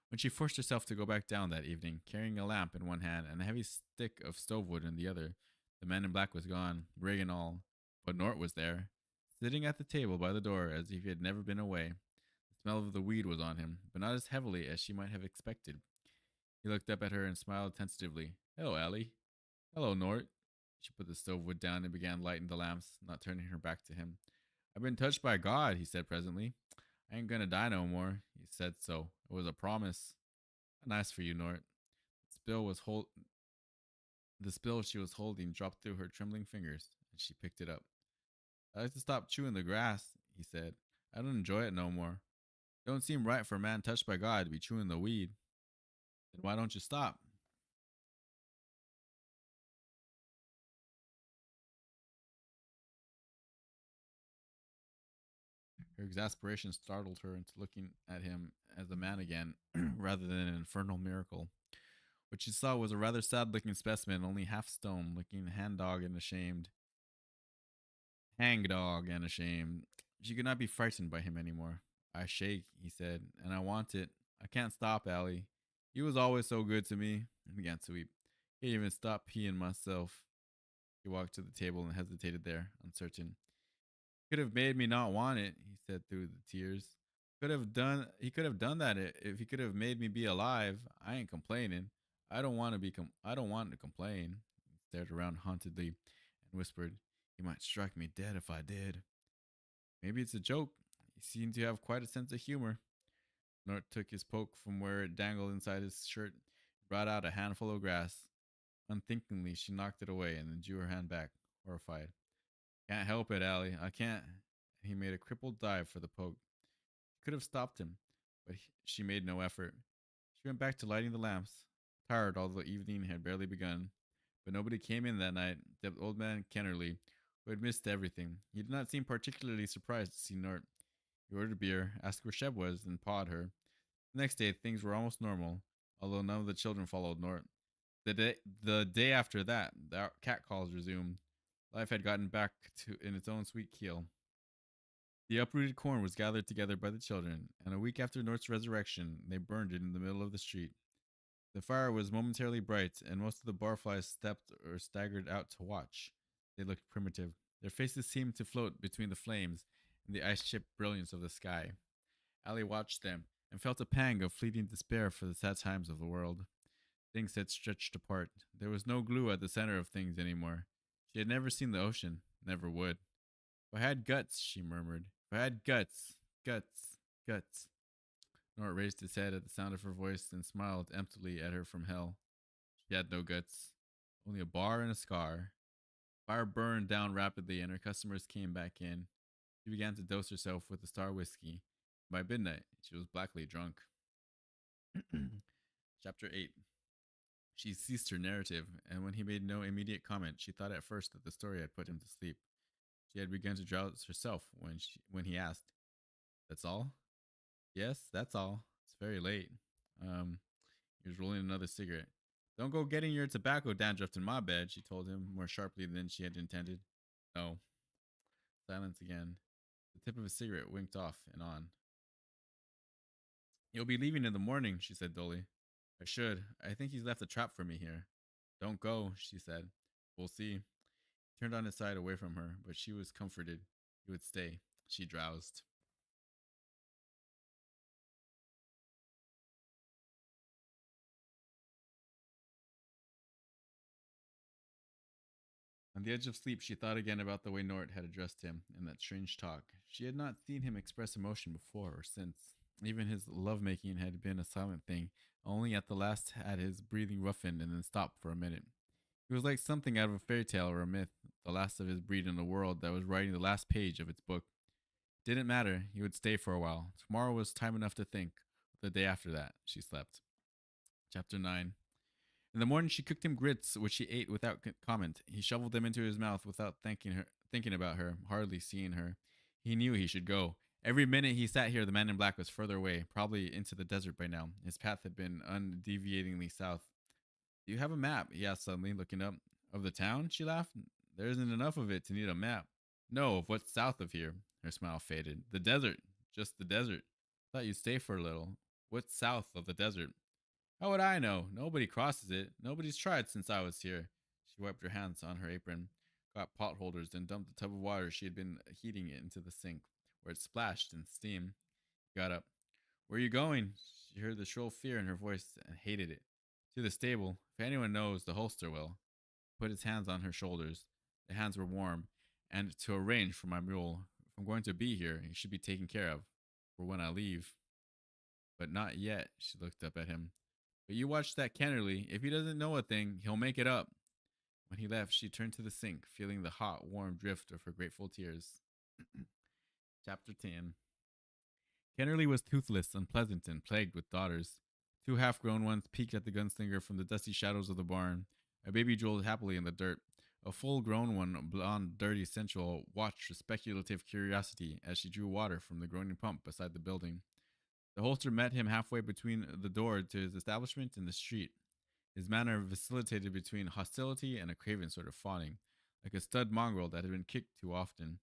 When she forced herself to go back down that evening, carrying a lamp in one hand and a heavy stick of stove wood in the other, the man in black was gone, rig and all. But Nort was there, sitting at the table by the door as if he had never been away. The smell of the weed was on him, but not as heavily as she might have expected. He looked up at her and smiled tentatively. Hello, Allie. Hello, Nort. She put the stove wood down and began lighting the lamps, not turning her back to him. I've been touched by God, he said presently. I ain't gonna die no more. He said so. It was a promise. Nice for you, Nort. Spill was hold the spill she was holding dropped through her trembling fingers, and she picked it up. I like to stop chewing the grass, he said. I don't enjoy it no more. Don't seem right for a man touched by God to be chewing the weed. Then why don't you stop? Her exasperation startled her into looking at him as a man again, rather than an infernal miracle. What she saw was a rather sad looking specimen, only half stone, looking hangdog and ashamed. She could not be frightened by him any more. I shake, he said, and I want it. I can't stop, Allie. He was always so good to me. He began to weep. Can't even stop peeing myself. He walked to the table and hesitated there, uncertain. Could have made me not want it, he said through the tears. He could have done that if he could have made me be alive. I ain't complaining. I don't want to complain. He stared around hauntedly and whispered, he might strike me dead if I did. Maybe it's a joke. He seemed to have quite a sense of humor. Nort took his poke from where it dangled inside his shirt and brought out a handful of grass. Unthinkingly, she knocked it away and then drew her hand back, horrified. Can't help it, Allie. I can't. He made a crippled dive for the poke. She could have stopped him, but she made no effort. She went back to lighting the lamps, tired although evening had barely begun. But nobody came in that night except old man Kennerly, who had missed everything. He did not seem particularly surprised to see Nort. He ordered beer, asked where Sheb was, and pawed her. The next day, things were almost normal, although none of the children followed Nort. The day after that, the cat calls resumed. Life had gotten back to in its own sweet keel. The uprooted corn was gathered together by the children, and a week after Nort's resurrection, they burned it in the middle of the street. The fire was momentarily bright, and most of the barflies stepped or staggered out to watch. They looked primitive. Their faces seemed to float between the flames and the ice chipped brilliance of the sky. Allie watched them and felt a pang of fleeting despair for the sad times of the world. Things had stretched apart. There was no glue at the center of things anymore. She had never seen the ocean, never would. If I had guts, she murmured. If I had guts, guts, guts. Nort raised his head at the sound of her voice and smiled emptily at her from hell. She had no guts, only a bar and a scar. Fire burned down rapidly, and her customers came back in. She began to dose herself with the star whiskey. By midnight, she was blackly drunk. Chapter 8. She ceased her narrative, and when he made no immediate comment, she thought at first that the story had put him to sleep. She had begun to drowse herself when he asked, "That's all?" "Yes, that's all. It's very late." Um, he was rolling another cigarette. "Don't go getting your tobacco dandruffed in my bed," she told him more sharply than she had intended. "No." Silence again. The tip of his cigarette winked off and on. "You'll be leaving in the morning," she said dully. "I should. I think he's left a trap for me here." "Don't go," she said. "We'll see." He turned on his side away from her, but she was comforted. He would stay. She drowsed. On the edge of sleep, she thought again about the way Nort had addressed him in that strange talk. She had not seen him express emotion before or since. Even his lovemaking had been a silent thing. Only at the last had his breathing roughened and then stopped for a minute. He was like something out of a fairy tale or a myth, the last of his breed in a world that was writing the last page of its book. Didn't matter. He would stay for a while. Tomorrow was time enough to think. The day after that, she slept. Chapter 9. In the morning, she cooked him grits, which he ate without comment. He shoveled them into his mouth without thinking about her, hardly seeing her. He knew he should go. Every minute he sat here, the man in black was further away, probably into the desert by now. His path had been undeviatingly south. "Do you have a map?" he asked suddenly, looking up. "Of the town?" she laughed. "There isn't enough of it to need a map." "No, of what's south of here." Her smile faded. "The desert. Just the desert. Thought you'd stay for a little. What's south of the desert?" "How would I know? Nobody crosses it. Nobody's tried since I was here." She wiped her hands on her apron, got pot holders, and dumped the tub of water she had been heating it into the sink, where it splashed in steam. He got up. "Where are you going?" She heard the shrill fear in her voice and hated it. "To the stable. If anyone knows, the holster will." Put his hands on her shoulders. The hands were warm. "And to arrange for my mule. If I'm going to be here, he should be taken care of. For when I leave." "But not yet." She looked up at him. "But you watch that Kennerly. If he doesn't know a thing, he'll make it up." When he left, she turned to the sink, feeling the hot, warm drift of her grateful tears. Chapter 10. Kennerly was toothless, unpleasant, and plagued with daughters. Two half-grown ones peeked at the gunslinger from the dusty shadows of the barn. A baby drooled happily in the dirt. A full-grown one, blonde, dirty, sensual, watched with speculative curiosity as she drew water from the groaning pump beside the building. The holster met him halfway between the door to his establishment and the street. His manner vacillated between hostility and a craven sort of fawning, like a stud mongrel that had been kicked too often.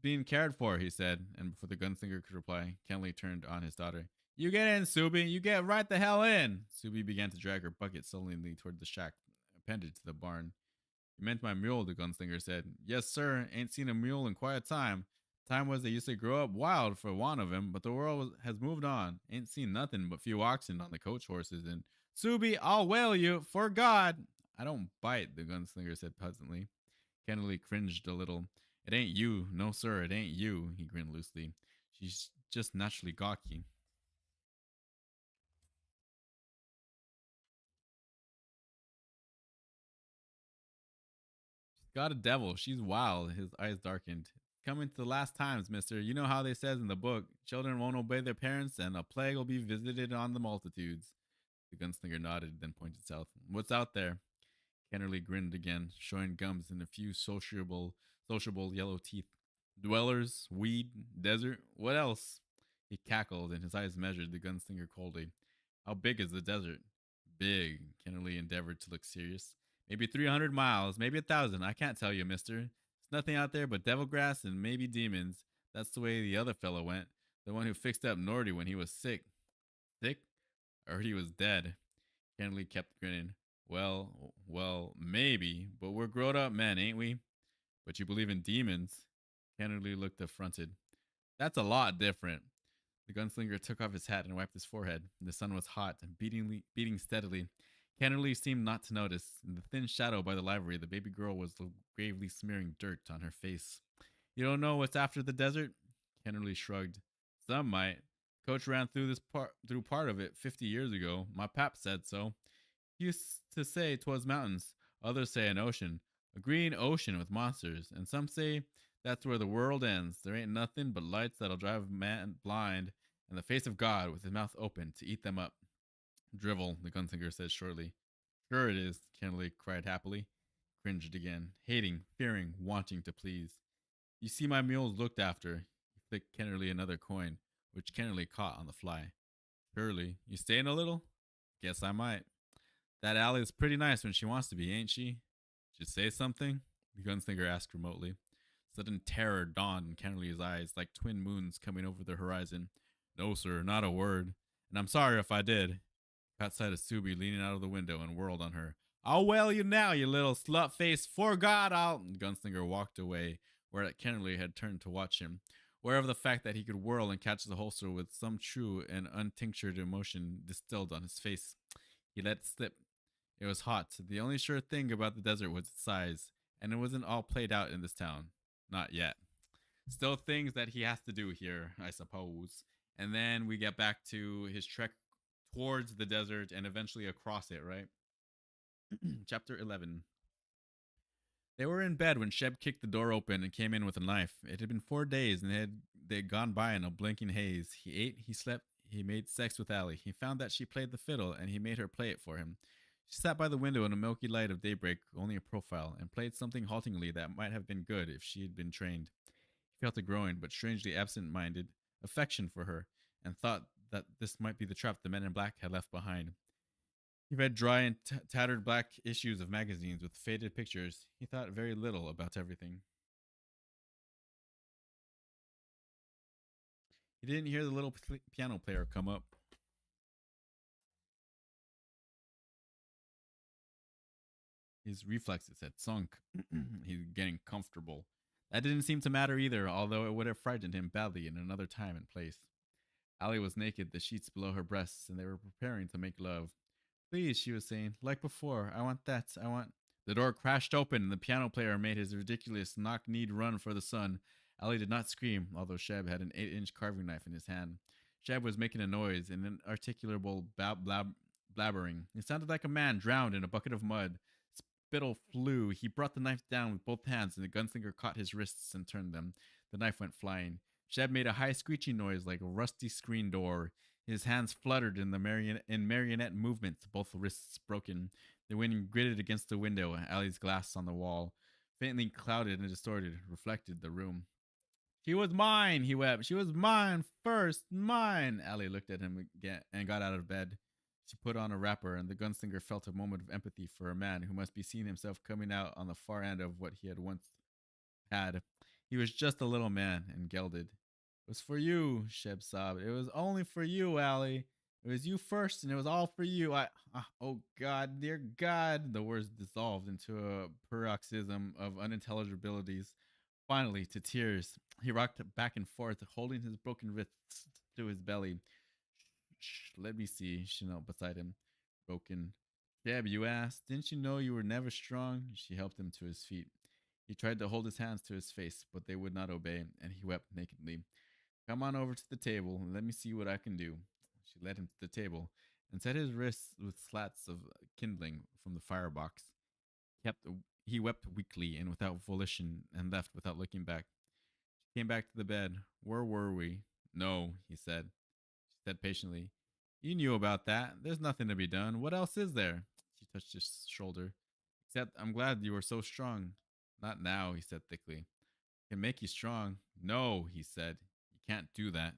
"Being cared for," he said, and before the gunslinger could reply, Kenley turned on his daughter. "You get in, Subi! You get right the hell in!" Subi began to drag her bucket sullenly toward the shack appended to the barn. "You meant my mule," the gunslinger said. "Yes, sir. Ain't seen a mule in quite a time. Time was they used to grow up wild for want of him, but the world has moved on. Ain't seen nothing but few oxen on the coach horses and Subi, I'll whale you, for God." "I don't bite," the gunslinger said pleasantly. Kennedy cringed a little. "It ain't you. No, sir, it ain't you," he grinned loosely. "She's just naturally gawky." "Got a devil. She's wild." His eyes darkened. "Coming to the last times, mister. You know how they says in the book, children won't obey their parents and a plague will be visited on the multitudes." The gunslinger nodded, then pointed south. "What's out there?" Kennerly grinned again, showing gums and a few sociable yellow teeth. "Dwellers, weed, desert, what else?" He cackled, and his eyes measured the gunslinger coldly. "How big is the desert?" "Big." Kennerly endeavored to look serious. "Maybe 300 miles, maybe 1,000. I can't tell you, mister. There's nothing out there but devil grass and maybe demons. That's the way the other fellow went. The one who fixed up Nordy when he was sick." "Sick? I heard he was dead." Kennerly kept grinning. Well, maybe, but we're grown up men, ain't we?" "But you believe in demons?" Kennerly looked affronted. "That's a lot different." The gunslinger took off his hat and wiped his forehead. The sun was hot and beating steadily. Kennerly seemed not to notice. In the thin shadow by the library, the baby girl was gravely smearing dirt on her face. You don't know what's after the desert? Kennerly shrugged. Some might. Coach ran through part of it 50 years ago. My pap said so. He used to say 'twas mountains. Others say an ocean. A green ocean with monsters. And some say that's where the world ends. There ain't nothing but lights that'll drive man blind and the face of God with his mouth open to eat them up. Drivel, the gunslinger said shortly. Sure it is, Kennedy cried happily. Cringed again, hating, fearing, wanting to please. You see my mules looked after. He flicked Kennerly another coin, which Kennerly caught on the fly. Surely. You staying a little? Guess I might. That alley is pretty nice when she wants to be, ain't she? Should say something? The gunslinger asked remotely. Sudden terror dawned in Kennerly's eyes like twin moons coming over the horizon. No, sir, not a word. And I'm sorry if I did. Caught sight of Subi leaning out of the window and whirled on her. I'll whale you now, you little slut face. For God, I'll. The gunslinger walked away, where Kennerly had turned to watch him, aware of the fact that he could whirl and catch the holster with some true and untinctured emotion distilled on his face. He let it slip. It was hot. The only sure thing about the desert was its size, and it wasn't all played out in this town. Not yet. Still things that he has to do here, I suppose. And then we get back to his trek towards the desert and eventually across it, right? Chapter 11. They were in bed when Sheb kicked the door open and came in with a knife. It had been 4 days and they'd gone by in a blinking haze. He ate, he slept, he made sex with Allie. He found that she played the fiddle and he made her play it for him. She sat by the window in the milky light of daybreak, only a profile, and played something haltingly that might have been good if she had been trained. He felt a growing, but strangely absent-minded, affection for her, and thought that this might be the trap the men in black had left behind. He read dry and tattered black issues of magazines with faded pictures. He thought very little about everything. He didn't hear the little piano player come up. His reflexes had sunk. He's getting comfortable. That didn't seem to matter either, although it would have frightened him badly in another time and place. Allie was naked, the sheets below her breasts, and they were preparing to make love. Please, she was saying, like before, I want that, I want. The door crashed open, and the piano player made his ridiculous knock-kneed run for the sun. Ali did not scream, although Sheb had an 8-inch carving knife in his hand. Sheb was making a noise, an inarticulable blabbering. It sounded like a man drowned in a bucket of mud. Spittle flew. He brought the knife down with both hands, and the gunslinger caught his wrists and turned them. The knife went flying. Sheb made a high screeching noise like a rusty screen door. His hands fluttered in marionette movements, both wrists broken. The wind gritted against the window. Allie's glass on the wall, faintly clouded and distorted, reflected the room. She was mine, he wept. She was mine first, mine. Allie looked at him again and got out of bed. She put on a wrapper, and the gunslinger felt a moment of empathy for a man who must be seeing himself coming out on the far end of what he had once had. He was just a little man and gelded. It was for you, Sheb sobbed. It was only for you, Allie. It was you first, and it was all for you. Oh God, dear God. The words dissolved into a paroxysm of unintelligibilities. Finally, to tears, he rocked back and forth, holding his broken wrists to his belly. Shh, let me see. She knelt beside him, broken. Sheb, you asked. Didn't you know you were never strong? She helped him to his feet. He tried to hold his hands to his face, but they would not obey, and he wept nakedly. Come on over to the table and let me see what I can do. She led him to the table and set his wrists with slats of kindling from the firebox. Kept, he wept weakly and without volition and left without looking back. She came back to the bed. Where were we? No, he said. She said patiently. You knew about that. There's nothing to be done. What else is there? She touched his shoulder. Except I'm glad you were so strong. Not now, he said thickly. I can make you strong. No, he said. You can't do that.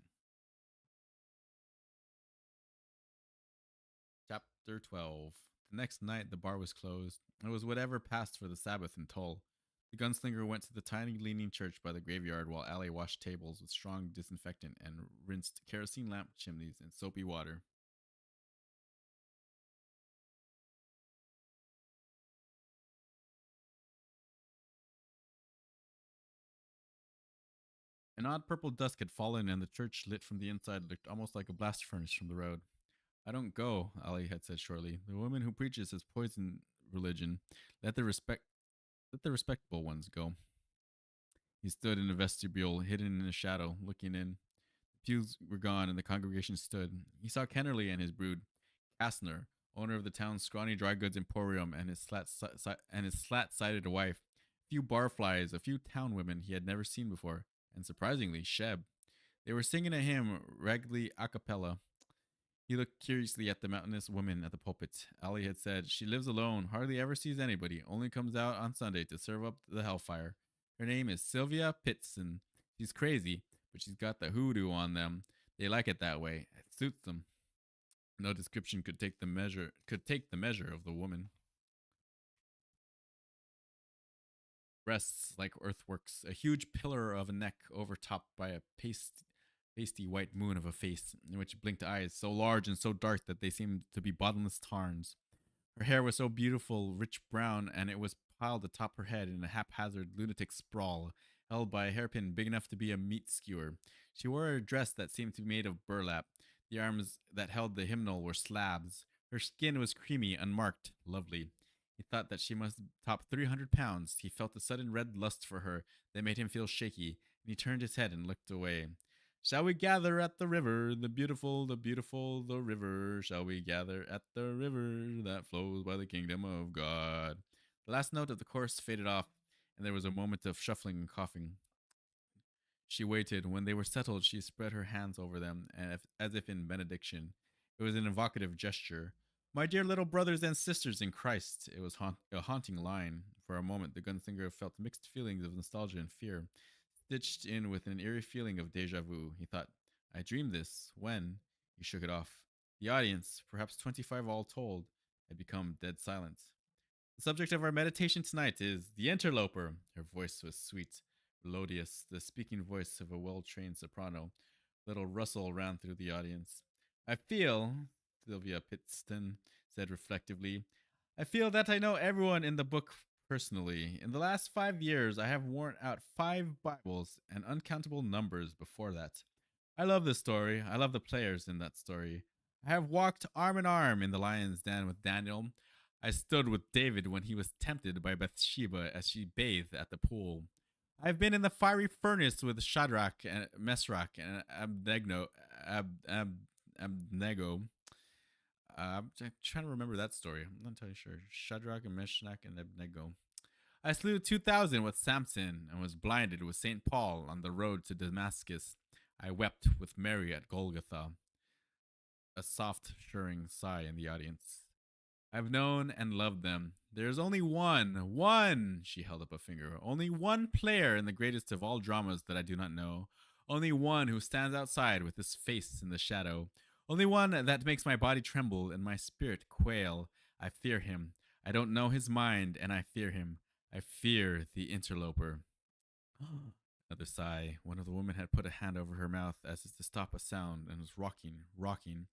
Chapter 12. The next night, the bar was closed. It was whatever passed for the Sabbath in Tull. The gunslinger went to the tiny leaning church by the graveyard while Allie washed tables with strong disinfectant and rinsed kerosene lamp chimneys in soapy water. An odd purple dusk had fallen, and the church, lit from the inside, looked almost like a blast furnace from the road. I don't go, Ali had said shortly. The woman who preaches has poisoned religion. Let the respect let the respectable ones go. He stood in the vestibule, hidden in a shadow, looking in. The pews were gone, and the congregation stood. He saw Kennerly and his brood. Kastner, owner of the town's scrawny dry goods emporium, and his slat-sided wife. A few barflies, a few town women he had never seen before, and surprisingly, Sheb. They were singing a hymn, raggedly a cappella. He looked curiously at the mountainous woman at the pulpit. Ali had said, "She lives alone, hardly ever sees anybody, only comes out on Sunday to serve up the hellfire. Her name is Sylvia Pitson. She's crazy, but she's got the hoodoo on them. They like it that way. It suits them." No description could take the measure of the woman. Breasts like earthworks, a huge pillar of a neck overtopped by a pasty white moon of a face, in which blinked eyes so large and so dark that they seemed to be bottomless tarns. Her hair was so beautiful, rich brown, and it was piled atop her head in a haphazard lunatic sprawl, held by a hairpin big enough to be a meat skewer. She wore a dress that seemed to be made of burlap. The arms that held the hymnal were slabs. Her skin was creamy, unmarked, lovely. He thought that she must top 300 pounds. He felt a sudden red lust for her that made him feel shaky, and he turned his head and looked away. "Shall we gather at the river, the beautiful, the beautiful, the river? Shall we gather at the river that flows by the kingdom of God?" The last note of the chorus faded off, and there was a moment of shuffling and coughing. She waited. When they were settled, she spread her hands over them, as if in benediction. It was an evocative gesture. "My dear little brothers and sisters in Christ." It was a haunting line. For a moment, the gunslinger felt mixed feelings of nostalgia and fear, stitched in with an eerie feeling of deja vu. He thought, "I dreamed this. When?" He shook it off. The audience, perhaps 25 all told, had become dead silent. "The subject of our meditation tonight is the interloper." Her voice was sweet, melodious, the speaking voice of a well-trained soprano. A little rustle ran through the audience. "I feel," Sylvia Pittston said reflectively, "I feel that I know everyone in the book personally. In the last 5 years, I have worn out 5 Bibles and uncountable numbers before that. I love the story. I love the players in that story. I have walked arm in arm in the lion's den with Daniel. I stood with David when he was tempted by Bathsheba as she bathed at the pool. I've been in the fiery furnace with Shadrach and Mesrach and Abnego. I'm trying to remember that story. I'm not entirely sure. Shadrach and Meshach and Abnego. I slew 2,000 with Samson and was blinded with St. Paul on the road to Damascus. I wept with Mary at Golgotha." A soft, shirring sigh in the audience. "I've known and loved them. There's only one, she held up a finger, only one player in the greatest of all dramas that I do not know. Only one who stands outside with his face in the shadow. Only one that makes my body tremble and my spirit quail. I fear him. I don't know his mind, and I fear him. I fear the interloper." Another sigh. One of the women had put a hand over her mouth as if to stop a sound and was rocking.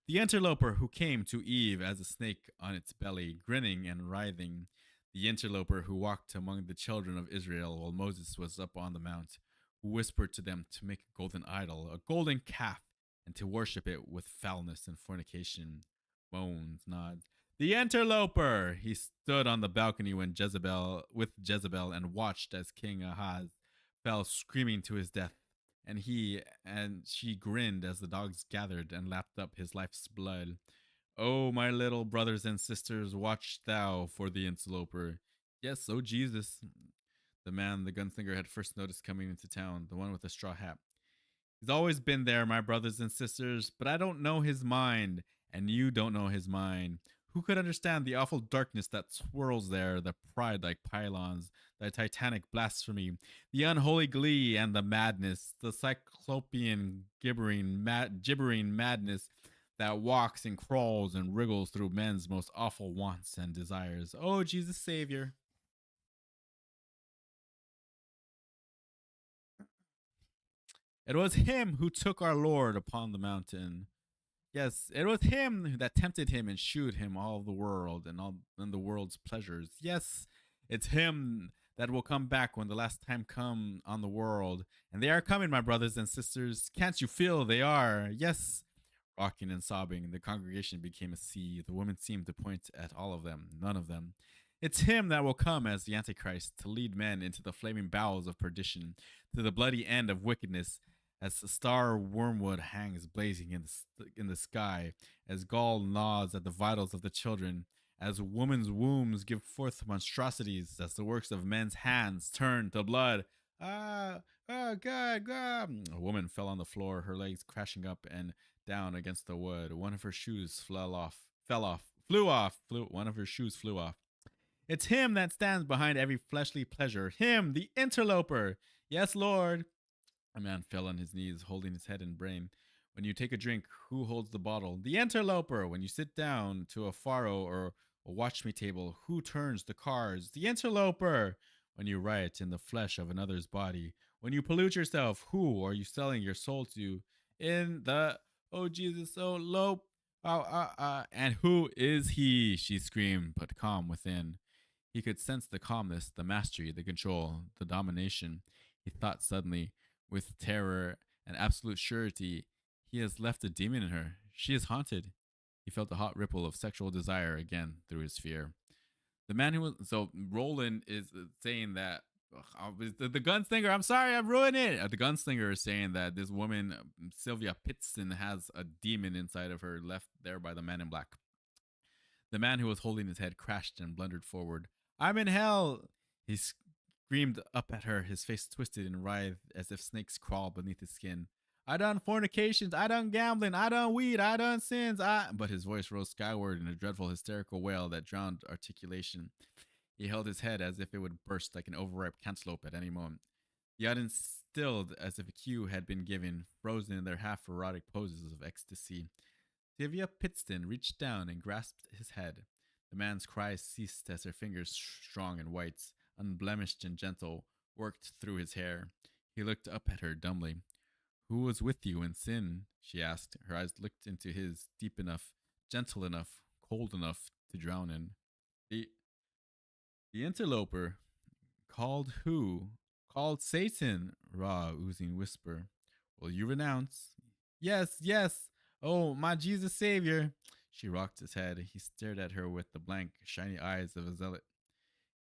"The interloper who came to Eve as a snake on its belly, grinning and writhing. The interloper who walked among the children of Israel while Moses was up on the mount, who whispered to them to make a golden idol, a golden calf, and to worship it with foulness and fornication." Moans, nods. "The interloper!" He stood on the balcony with Jezebel and watched as King Ahaz fell screaming to his death. And he and she grinned as the dogs gathered and lapped up his life's blood. "Oh, my little brothers and sisters, watch thou for the interloper." "Yes, oh Jesus." The man the gunslinger had first noticed coming into town, the one with the straw hat. "He's always been there, my brothers and sisters, but I don't know his mind, and you don't know his mind. Who could understand the awful darkness that swirls there, the pride like pylons, the titanic blasphemy, the unholy glee and the madness, the cyclopean gibbering madness that walks and crawls and wriggles through men's most awful wants and desires? Oh, Jesus Savior." "It was him who took our Lord upon the mountain. Yes, it was him that tempted him and shewed him all the world and the world's pleasures. Yes, it's him that will come back when the last time come on the world. And they are coming, my brothers and sisters. Can't you feel they are? Yes. Rocking and sobbing, the congregation became a sea. The woman seemed to point at all of them, none of them. It's him that will come as the Antichrist to lead men into the flaming bowels of perdition, to the bloody end of wickedness, as the star wormwood hangs blazing in the sky, as gall gnaws at the vitals of the children, as women's wombs give forth monstrosities, as the works of men's hands turn to blood. Ah, oh, God, God. A woman fell on the floor, her legs crashing up and down against the wood. One of her shoes flew off. One of her shoes flew off. It's him that stands behind every fleshly pleasure. Him, the interloper. Yes, Lord. A man fell on his knees, holding his head and brain. When you take a drink, who holds the bottle? The interloper. When you sit down to a faro or a watch me table, who turns the cards? The interloper. When you riot in the flesh of another's body, when you pollute yourself, who are you selling your soul to? In the oh Jesus, oh low, and who is he? She screamed, but calm within. He could sense the calmness, the mastery, the control, the domination. He thought suddenly, with terror and absolute surety, he has left a demon in her. She is haunted. He felt a hot ripple of sexual desire again through his fear. The man who was so Roland is saying that the gunslinger. I'm sorry, I'm ruining it. The gunslinger is saying that this woman Sylvia Pitson has a demon inside of her, left there by the man in black. The man who was holding his head crashed and blundered forward. I'm in hell! He screamed up at her, his face twisted and writhed as if snakes crawled beneath his skin. I done fornications, I done gambling, I done weed, I done sins, I. But his voice rose skyward in a dreadful hysterical wail that drowned articulation. He held his head as if it would burst like an overripe cantaloupe at any moment. The audience stilled as if a cue had been given, frozen in their half erotic poses of ecstasy. Sylvia Pittston reached down and grasped his head. The man's cries ceased as her fingers, strong and white, unblemished and gentle, worked through his hair. He looked up at her dumbly. Who was with you in sin? She asked. Her eyes looked into his, deep enough, gentle enough, cold enough to drown in. The the interloper. Called who? Called Satan, raw, oozing whisper. Will you renounce? Yes, yes. Oh, my Jesus Savior. She rocked his head. He stared at her with the blank, shiny eyes of a zealot.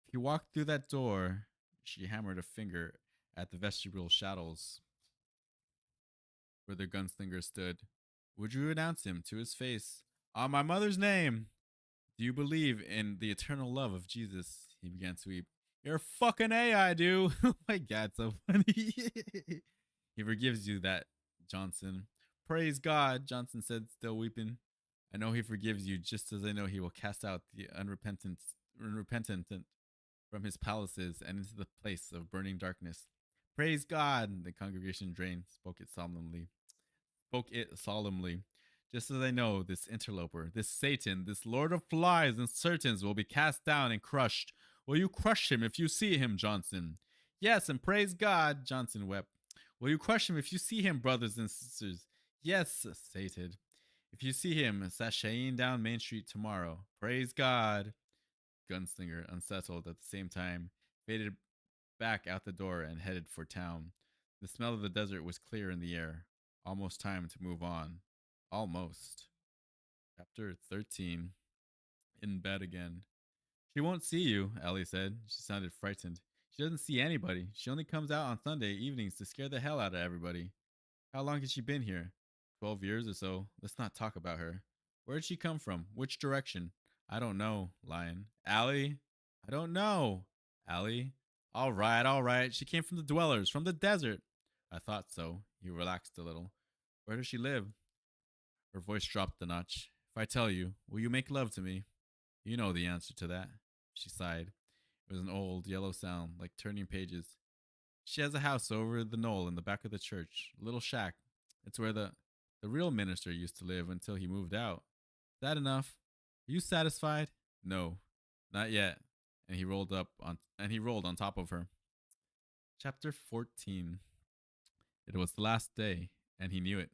If you walk through that door, she hammered a finger at the vestibule shadows where the gunslinger stood. Would you renounce him to his face? On my mother's name! Do you believe in the eternal love of Jesus? He began to weep. You're fucking A, I do. Oh my God, so funny. He forgives you that, Johnson. Praise God, Johnson said, still weeping. I know he forgives you, just as I know he will cast out the unrepentant from his palaces and into the place of burning darkness. Praise God, the congregation drained, spoke it solemnly. Just as I know, this interloper, this Satan, this lord of flies and certains will be cast down and crushed. Will you crush him if you see him, Johnson? Yes, and praise God, Johnson wept. Will you crush him if you see him, brothers and sisters? Yes, Satan. If you see him sashaying down Main Street tomorrow, praise God. Gunslinger, unsettled at the same time, faded back out the door and headed for town. The smell of the desert was clear in the air. Almost time to move on. Almost. Chapter 13. In bed again. She won't see you, Ellie said. She sounded frightened. She doesn't see anybody. She only comes out on Sunday evenings to scare the hell out of everybody. How long has she been here? 12 years or so. Let's not talk about her. Where did she come from? Which direction? I don't know, Lion. Allie? I don't know. Allie? All right, all right. She came from the dwellers, from the desert. I thought so. He relaxed a little. Where does she live? Her voice dropped a notch. If I tell you, will you make love to me? You know the answer to that. She sighed. It was an old, yellow sound, like turning pages. She has a house over the knoll in the back of the church, a little shack. It's where the real minister used to live until he moved out. Is that enough? Are you satisfied? No, not yet. And he rolled on top of her. Chapter 14. It was the last day, and he knew it.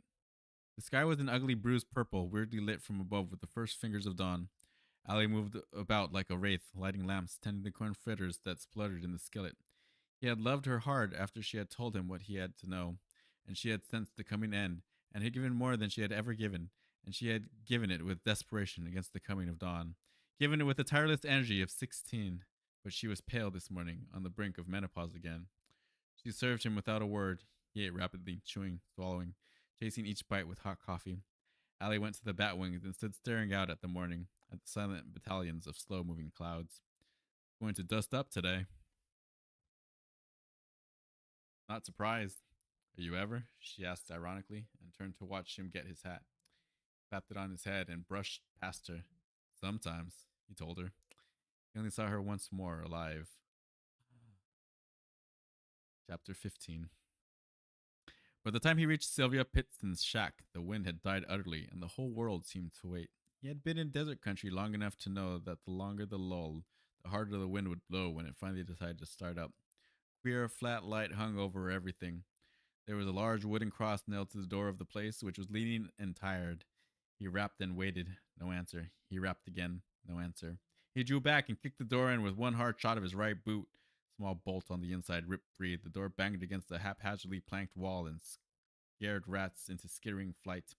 The sky was an ugly bruised purple, weirdly lit from above with the first fingers of dawn. Ali moved about like a wraith, lighting lamps, tending the corn fritters that spluttered in the skillet. He had loved her hard after she had told him what he had to know, and she had sensed the coming end, and had given more than she had ever given, and she had given it with desperation against the coming of dawn, given it with the tireless energy of 16. But she was pale this morning, on the brink of menopause again. She served him without a word. He ate rapidly, chewing, swallowing, chasing each bite with hot coffee. Ali went to the bat wings and stood staring out at the morning, at the silent battalions of slow moving clouds. Going to dust up today. Not surprised. Are you ever? She asked ironically, and turned to watch him get his hat. Clapped it on his head and brushed past her. Sometimes, he told her. He only saw her once more alive. Chapter 15. By the time he reached Sylvia Pitson's shack, the wind had died utterly, and the whole world seemed to wait. He had been in desert country long enough to know that the longer the lull, the harder the wind would blow when it finally decided to start up. Queer, flat light hung over everything. There was a large wooden cross nailed to the door of the place, which was leaning and tired. He rapped and waited. No answer. He rapped again. No answer. He drew back and kicked the door in with one hard shot of his right boot. Small bolt on the inside ripped free. The door banged against the haphazardly planked wall and scared rats into skittering flight.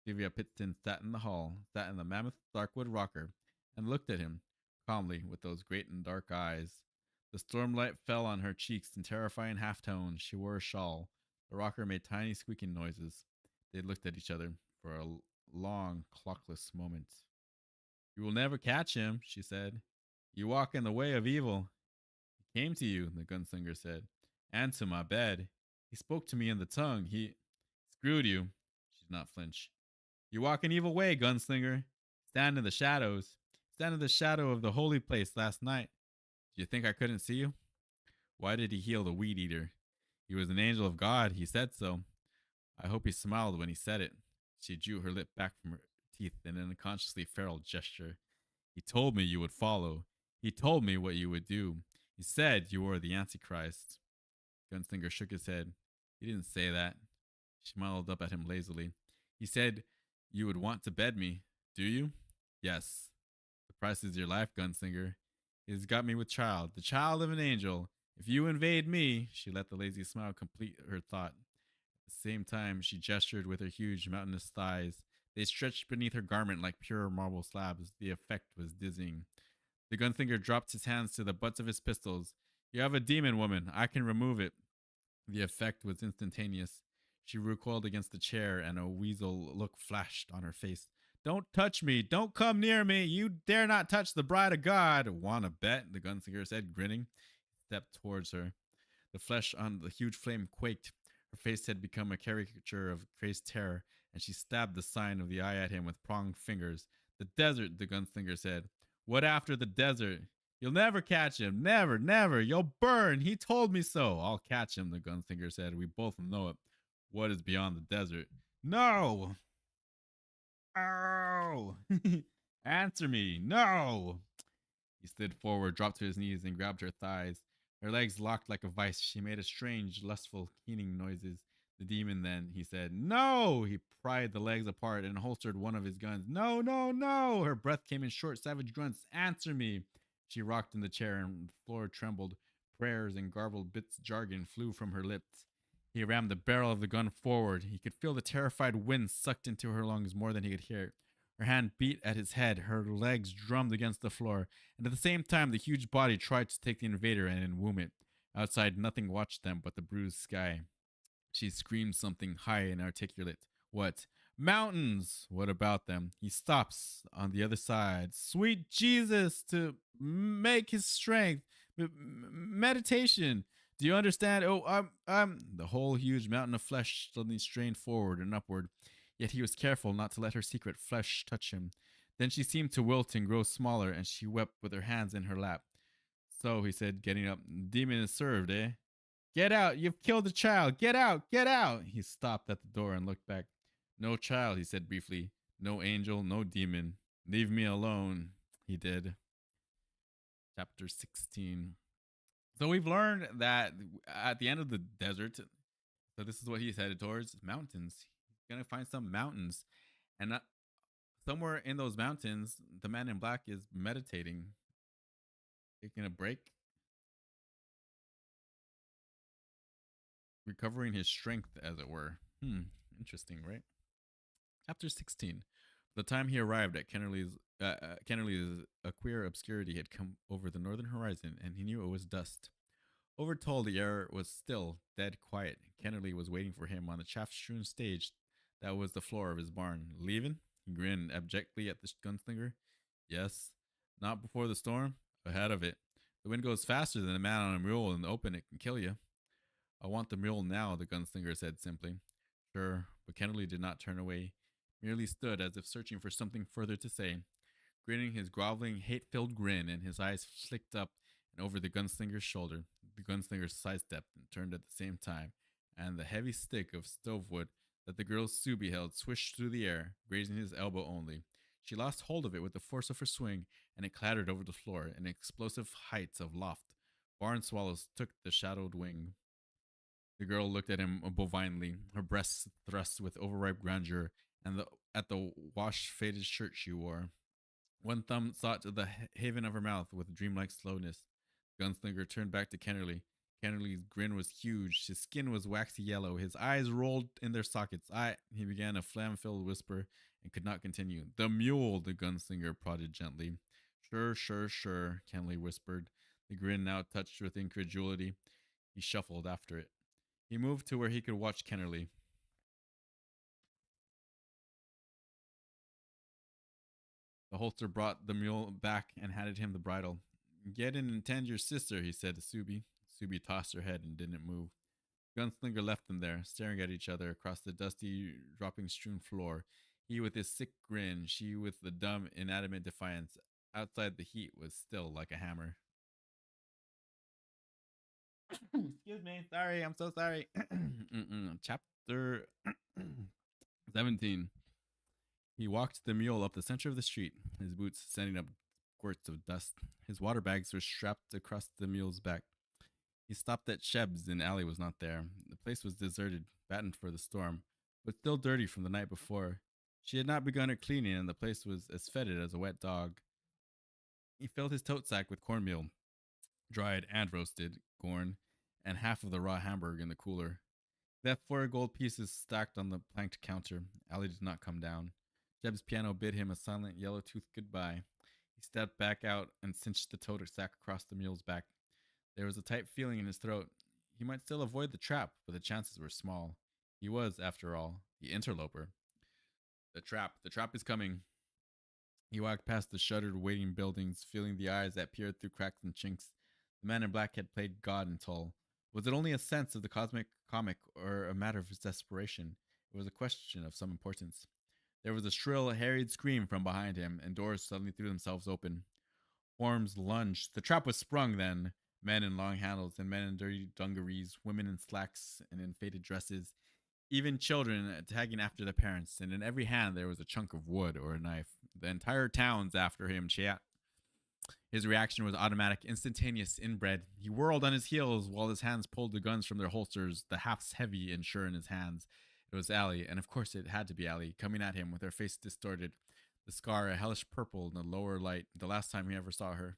Sylvia Pitson sat in the hall, sat in the mammoth darkwood rocker, and looked at him calmly with those great and dark eyes. The stormlight fell on her cheeks in terrifying half tones. She wore a shawl. The rocker made tiny squeaking noises. They looked at each other for a long, clockless moment. You will never catch him, she said. You walk in the way of evil. He came to you, the gunslinger said, and to my bed. He spoke to me in the tongue. He screwed you. She did not flinch. You walk an evil way, gunslinger. Stand in the shadows. Stand in the shadow of the holy place last night. Do you think I couldn't see you? Why did he heal the weed eater? He was an angel of God. He said so. I hope he smiled when he said it. She drew her lip back from her teeth in an unconsciously feral gesture. He told me you would follow. He told me what you would do. He said you were the Antichrist. Gunslinger shook his head. He didn't say that. She smiled up at him lazily. He said you would want to bed me. Do you? Yes. The price is your life, Gunslinger. He has got me with child, the child of an angel. If you invade me, she let the lazy smile complete her thought. At the same time, she gestured with her huge mountainous thighs. They stretched beneath her garment like pure marble slabs. The effect was dizzying. The gunslinger dropped his hands to the butts of his pistols. You have a demon, woman. I can remove it. The effect was instantaneous. She recoiled against the chair, and a weasel look flashed on her face. Don't touch me. Don't come near me. You dare not touch the bride of God. Wanna bet? The gunslinger said, grinning. He stepped towards her. The flesh on the huge flame quaked. Her face had become a caricature of crazed terror, and she stabbed the sign of the eye at him with pronged fingers. The desert, the gunslinger said. What after the desert? You'll never catch him. Never, never. You'll burn. He told me so. I'll catch him, the gunslinger said. We both know it. What is beyond the desert? No! Oh! Answer me. No! He slid forward, dropped to his knees, and grabbed her thighs. Her legs locked like a vice. She made a strange, lustful, keening noises. The demon then, he said, no! He pried the legs apart and holstered one of his guns. No, no, no! Her breath came in short, savage grunts. Answer me! She rocked in the chair and the floor trembled. Prayers and garbled bits of jargon flew from her lips. He rammed the barrel of the gun forward. He could feel the terrified wind sucked into her lungs more than he could hear. Her hand beat at his head. Her legs drummed against the floor. And at the same time, the huge body tried to take the invader and enwomb it. Outside, nothing watched them but the bruised sky. She screamed something high and articulate. What? Mountains! What about them? He stops on the other side. Sweet Jesus, to make his strength. Meditation. Do you understand? Oh, The whole huge mountain of flesh suddenly strained forward and upward. Yet he was careful not to let her secret flesh touch him. Then she seemed to wilt and grow smaller, and she wept with her hands in her lap. So, he said, getting up, demon is served, eh? Get out! You've killed a child! Get out! Get out! He stopped at the door and looked back. No child, he said briefly. No angel, no demon. Leave me alone. He did. Chapter 16. So we've learned that at the end of the desert, so this is what he's headed towards, mountains. He's going to find some mountains. And Somewhere in those mountains, the man in black is meditating, taking a break, recovering his strength, as it were. Interesting, right? Chapter 16. By the time he arrived at Kennerly's, a queer obscurity had come over the northern horizon, and he knew it was dust. Overtold, the air was still, dead quiet. Kennerly was waiting for him on the chaff-strewn stage that was the floor of his barn. Leaving? He grinned abjectly at the gunslinger. Yes. Not before the storm? Ahead of it. The wind goes faster than a man on a mule in the open. It can kill you. I want the mule now, the gunslinger said simply. Sure, but Kennerly did not turn away, merely stood as if searching for something further to say, grinning his groveling, hate-filled grin, and his eyes flicked up and over the gunslinger's shoulder. The gunslinger sidestepped and turned at the same time, and the heavy stick of stovewood that the girl's Subi held swished through the air, grazing his elbow only. She lost hold of it with the force of her swing, and it clattered over the floor in explosive heights of loft. Barn swallows took the shadowed wing. The girl looked at him bovinely, her breasts thrust with overripe grandeur, and at the wash-faded shirt she wore. One thumb sought the haven of her mouth with dreamlike slowness. Gunslinger turned back to Kennerly. Kennerly's grin was huge. His skin was waxy yellow. His eyes rolled in their sockets. He began a phlegm-filled whisper and could not continue. The mule, the gunslinger prodded gently. Sure, sure, sure, Kennerly whispered, the grin now touched with incredulity. He shuffled after it. He moved to where he could watch Kennerly. The holster brought the mule back and handed him the bridle. Get in and tend your sister, he said to Subi. Subi tossed her head and didn't move. Gunslinger left them there, staring at each other across the dusty, dropping-strewn floor. He with his sick grin, she with the dumb, inanimate defiance. Outside, the heat was still like a hammer. Excuse me. Sorry, I'm so sorry. Chapter 17. He walked the mule up the center of the street, his boots sending up squirts of dust. His water bags were strapped across the mule's back. He stopped at Sheb's, and Allie was not there. The place was deserted, battened for the storm, but still dirty from the night before. She had not begun her cleaning, and the place was as fetid as a wet dog. He filled his tote sack with cornmeal, dried and roasted corn, and half of the raw hamburger in the cooler. He left 4 gold pieces stacked on the planked counter. Allie did not come down. Jeb's piano bid him a silent yellow-toothed goodbye. He stepped back out and cinched the tote sack across the mule's back. There was a tight feeling in his throat. He might still avoid the trap, but the chances were small. He was, after all, the interloper. The trap is coming. He walked past the shuttered waiting buildings, feeling the eyes that peered through cracks and chinks. The man in black had played God in Tull. Was it only a sense of the cosmic comic or a matter of his desperation? It was a question of some importance. There was a shrill, harried scream from behind him, and doors suddenly threw themselves open. Forms lunged. The trap was sprung then. Men in long handles and men in dirty dungarees, women in slacks and in faded dresses, even children tagging after their parents, and in every hand there was a chunk of wood or a knife. The entire town's after him, chat. His reaction was automatic, instantaneous, inbred. He whirled on his heels while his hands pulled the guns from their holsters, the hafts heavy and sure in his hands. It was Allie, and of course it had to be Allie, coming at him with her face distorted, the scar a hellish purple in the lower light, the last time he ever saw her.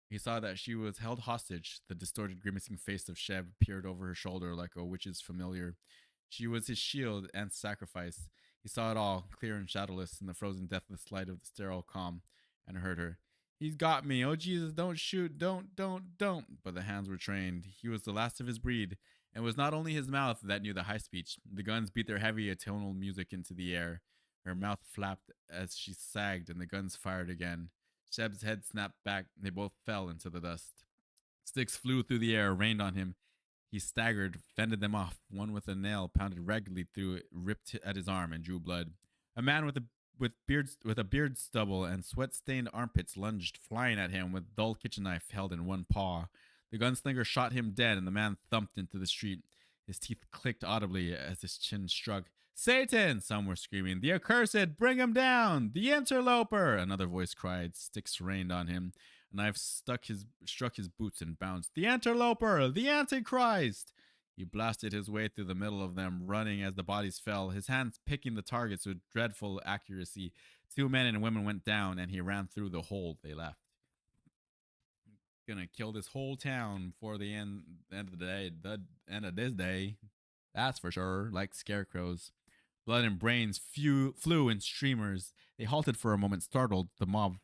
He saw that she was held hostage. The distorted, grimacing face of Sheb peered over her shoulder like a witch's familiar. She was his shield and sacrifice. He saw it all, clear and shadowless, in the frozen, deathless light of the sterile calm, and heard her. He's got me. Oh, Jesus, don't shoot. Don't. But the hands were trained. He was the last of his breed, and it was not only his mouth that knew the high speech. The guns beat their heavy, atonal music into the air. Her mouth flapped as she sagged, and the guns fired again. Sheb's head snapped back. They both fell into the dust. Sticks flew through the air, rained on him. He staggered, fended them off. One with a nail pounded raggedly through it, ripped at his arm, and drew blood. A man with a beard stubble and sweat-stained armpits lunged, flying at him with dull kitchen knife held in one paw. The gunslinger shot him dead, and the man thumped into the street. His teeth clicked audibly as his chin struck. Satan! Some were screaming. The accursed! Bring him down! The interloper! Another voice cried. Sticks rained on him. A knife struck his boots and bounced. The interloper! The Antichrist! He blasted his way through the middle of them, running as the bodies fell, his hands picking the targets with dreadful accuracy. Two men and women went down, and he ran through the hole they left. Gonna kill this whole town before the end of the day, the end of this day. That's for sure. Like scarecrows. Blood and brains flew in streamers. They halted for a moment, startled, the mob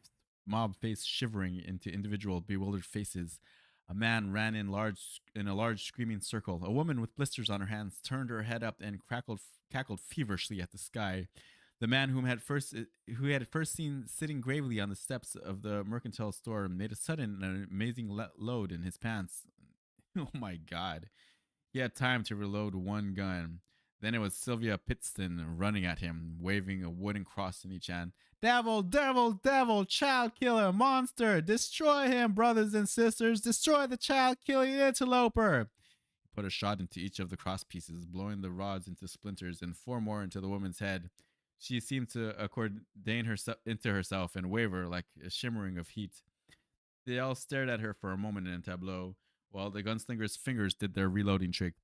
face shivering into individual bewildered faces. A man ran in a large screaming circle. A woman with blisters on her hands turned her head up and cackled feverishly at the sky. The man who had first seen sitting gravely on the steps of the mercantile store made a sudden and amazing load in his pants. Oh my god. He had time to reload one gun. Then it was Sylvia Pittston running at him, waving a wooden cross in each hand. Devil, devil, devil, child killer, monster! Destroy him, brothers and sisters! Destroy the child killing interloper! He put a shot into each of the cross pieces, blowing the rods into splinters, and four more into the woman's head. She seemed to accordain herself into herself and waver like a shimmering of heat. They all stared at her for a moment in a tableau, while the gunslinger's fingers did their reloading trick.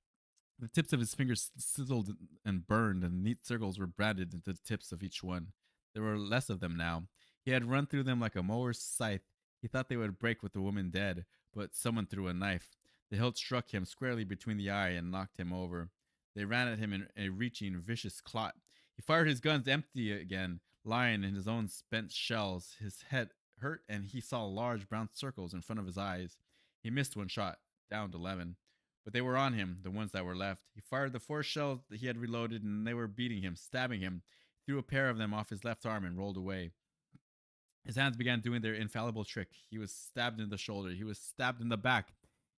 The tips of his fingers sizzled and burned, and neat circles were branded into the tips of each one. There were less of them now. He had run through them like a mower's scythe. He thought they would break with the woman dead, but someone threw a knife. The hilt struck him squarely between the eye and knocked him over. They ran at him in a reaching, vicious clot. He fired his guns empty again, lying in his own spent shells. His head hurt, and he saw large brown circles in front of his eyes. He missed one shot, downed 11. But they were on him, the ones that were left. He fired the four shells that he had reloaded, and they were beating him, stabbing him. He threw a pair of them off his left arm and rolled away. His hands began doing their infallible trick. He was stabbed in the shoulder. He was stabbed in the back.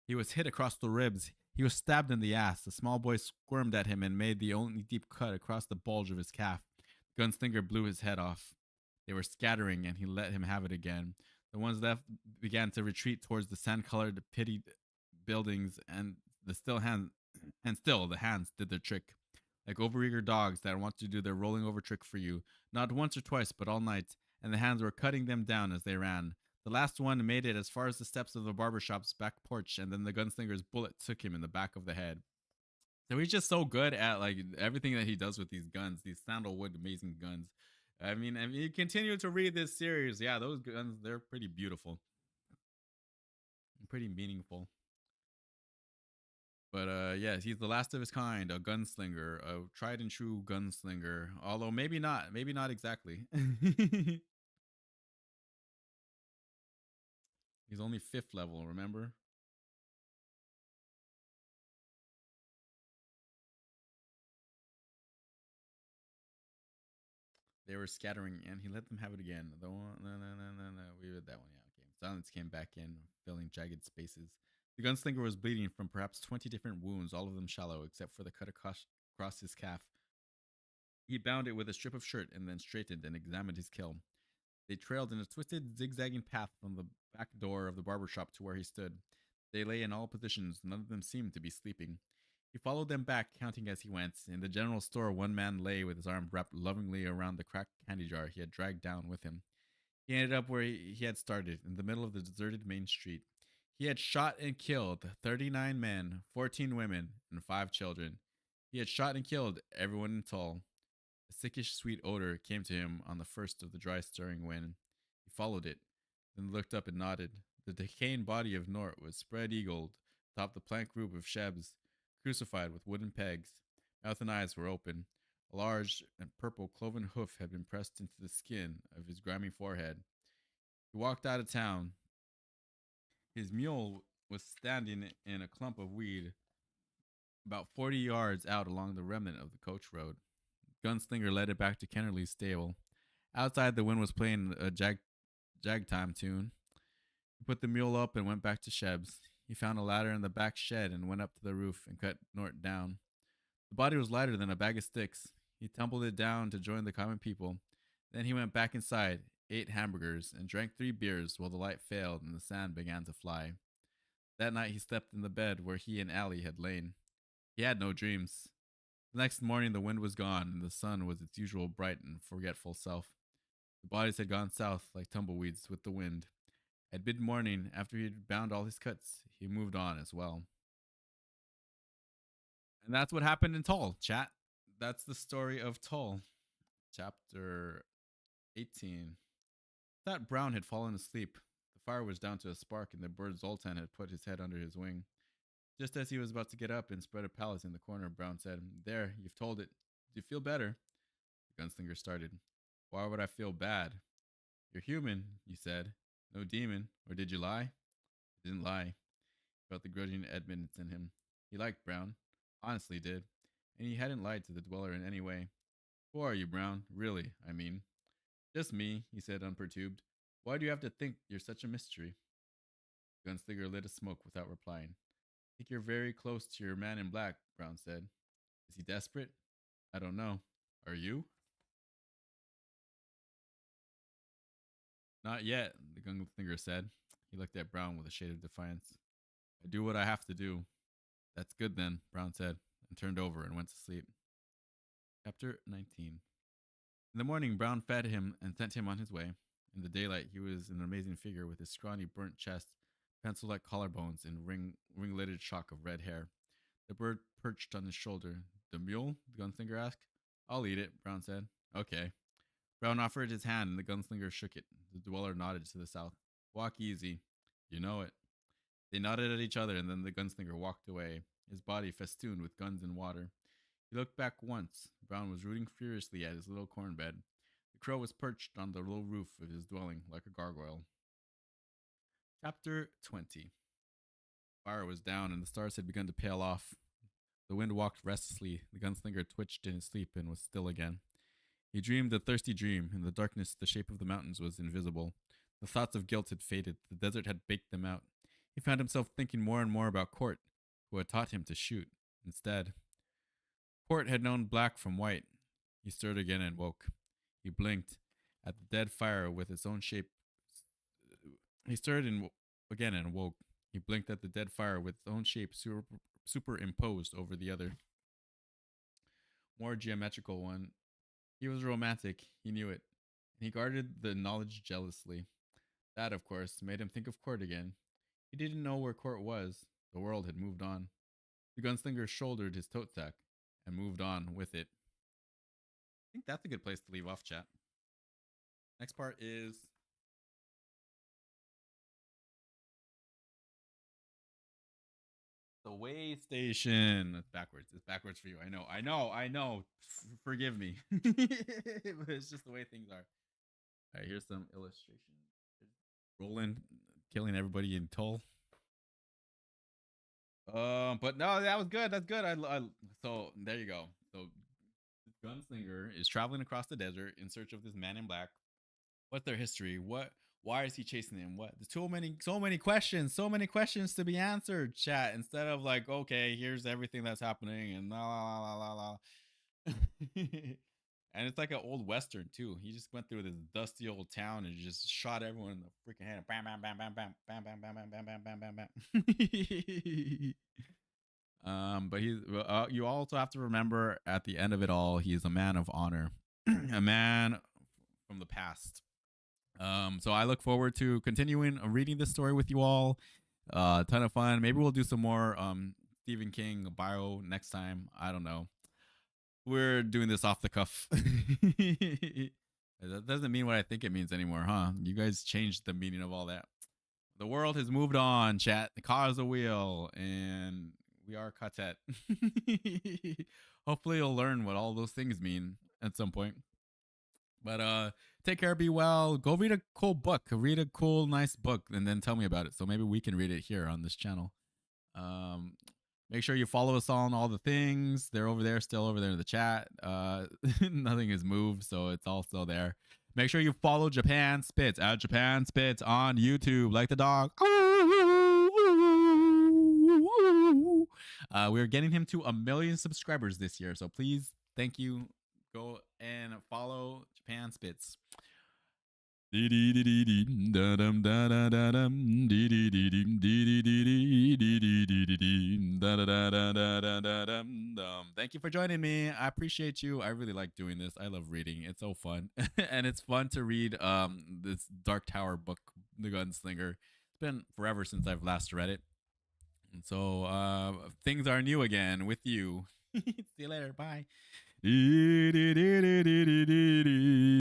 He was hit across the ribs. He was stabbed in the ass. The small boy squirmed at him and made the only deep cut across the bulge of his calf. The gunslinger blew his head off. They were scattering, and he let him have it again. The ones left began to retreat towards the sand-colored, pitted buildings, and still the hands did their trick. Like overeager dogs that want to do their rolling over trick for you, not once or twice, but all night, and the hands were cutting them down as they ran. The last one made it as far as the steps of the barbershop's back porch, and then the gunslinger's bullet took him in the back of the head. So he's just so good at like everything that he does with these guns, these sandalwood amazing guns. I mean, you continue to read this series, yeah, those guns, they're pretty beautiful, pretty meaningful. But yes, he's the last of his kind, a gunslinger, a tried and true gunslinger. Although maybe not exactly. He's only fifth level, remember? They were scattering, and he let them have it again. The one, no. We read that one. Yeah, okay. Silence came back in, filling jagged spaces. The gunslinger was bleeding from perhaps 20 different wounds, all of them shallow, except for the cut across his calf. He bound it with a strip of shirt and then straightened and examined his kill. They trailed in a twisted, zigzagging path from the back door of the barber shop to where he stood. They lay in all positions, none of them seemed to be sleeping. He followed them back, counting as he went. In the general store, one man lay with his arm wrapped lovingly around the cracked candy jar he had dragged down with him. He ended up where he had started, in the middle of the deserted main street. He had shot and killed 39 men, 14 women, and 5 children. He had shot and killed everyone in Tull. A sickish sweet odor came to him on the first of the dry stirring wind. He followed it, then looked up and nodded. The decaying body of Nort was spread eagled atop the plank roof of Shebs, crucified with wooden pegs. Mouth and eyes were open. A large and purple cloven hoof had been pressed into the skin of his grimy forehead. He walked out of town. His mule was standing in a clump of weed about 40 yards out along the remnant of the coach road. Gunslinger led it back to Kennerly's stable. Outside, the wind was playing a jagtime tune. He put the mule up and went back to Sheb's. He found a ladder in the back shed and went up to the roof and cut Nort down. The body was lighter than a bag of sticks. He tumbled it down to join the common people. Then he went back inside, ate hamburgers, and drank 3 beers while the light failed and the sand began to fly. That night he slept in the bed where he and Allie had lain. He had no dreams. The next morning the wind was gone and the sun was its usual bright and forgetful self. The bodies had gone south like tumbleweeds with the wind. At mid-morning, after he had bound all his cuts, he moved on as well. And that's what happened in Toll, chat. That's the story of Toll. Chapter 18. Thought Brown had fallen asleep. The fire was down to a spark, and the bird Zoltan had put his head under his wing. Just as he was about to get up and spread a pallet in the corner, Brown said, "There, you've told it. Do you feel better?" The gunslinger started. "Why would I feel bad?" "You're human," he said. "No demon. Or did you lie?" He didn't lie. He felt the grudging admittance in him. He liked Brown. Honestly did. And he hadn't lied to the dweller in any way. "Who are you, Brown? Really, I mean." "Just me," he said, unperturbed. "Why do you have to think you're such a mystery?" Gunslinger lit a smoke without replying. "I think you're very close to your man in black," Brown said. "Is he desperate?" "I don't know. Are you?" "Not yet," the gunslinger said. He looked at Brown with a shade of defiance. "I do what I have to do." "That's good then," Brown said, and turned over and went to sleep. Chapter 19. In the morning, Brown fed him and sent him on his way. In the daylight, he was an amazing figure with his scrawny, burnt chest, pencil-like collarbones, and ringleted shock of red hair. The bird perched on his shoulder. "The mule?" the gunslinger asked. "I'll eat it," Brown said. "Okay." Brown offered his hand, and the gunslinger shook it. The dweller nodded to the south. "Walk easy." "You know it." They nodded at each other, and then the gunslinger walked away, his body festooned with guns and water. He looked back once. Brown was rooting furiously at his little corn bed. The crow was perched on the low roof of his dwelling like a gargoyle. Chapter 20. Fire was down, and the stars had begun to pale off. The wind walked restlessly. The gunslinger twitched in his sleep and was still again. He dreamed a thirsty dream. In the darkness, the shape of the mountains was invisible. The thoughts of guilt had faded. The desert had baked them out. He found himself thinking more and more about Court, who had taught him to shoot. Instead, Court had known black from white. He stirred again and woke. He blinked at the dead fire with its own shape. He stirred again and woke. He blinked at the dead fire with its own shape superimposed over the other, more geometrical one. He was romantic. He knew it. And he guarded the knowledge jealously. That, of course, made him think of Court again. He didn't know where Court was. The world had moved on. The gunslinger shouldered his tote sack and moved on with it. I think that's a good place to leave off, chat. Next part is the way station. It's backwards. It's backwards for you. I know. Forgive me. But it's just the way things are. All right, here's some illustration. Roland killing everybody in Tull. But no, that was good. That's good. So there you go. So this gunslinger is traveling across the desert in search of this man in black. What's their history? Why is he chasing him? What? There's so many questions to be answered, chat. Instead of like, okay, here's everything that's happening and la la la la la. And it's like an old western too. He just went through this dusty old town and just shot everyone in the freaking head. Bam bam bam bam bam bam bam bam bam bam bam bam bam. But you also have to remember at the end of it all, he's a man of honor, a man from the past. So I look forward to continuing reading this story with you all. Ton of fun. Maybe we'll do some more Stephen King bio next time. I don't know. We're doing this off the cuff. That doesn't mean what I think it means anymore, huh? You guys changed the meaning of all that. The world has moved on, chat. The car is a wheel, and we are Katet. Hopefully you'll learn what all those things mean at some point. But take care, be well. Go read a cool book. Read a cool, nice book, and then tell me about it. So maybe we can read it here on this channel. Make sure you follow us on all the things. They're over there, still over there in the chat. Nothing has moved, so it's all still there. Make sure you follow Japan Spits at Japan Spits on YouTube, like the dog. We're getting him to 1 million subscribers this year, so please, thank you. Go and follow Japan Spits. Thank you for joining me. I appreciate you. I really like doing this. I love reading. It's so fun. And it's fun to read this Dark Tower book, The Gunslinger. It's been forever since I've last read it. And so things are new again with you. See you later. Bye.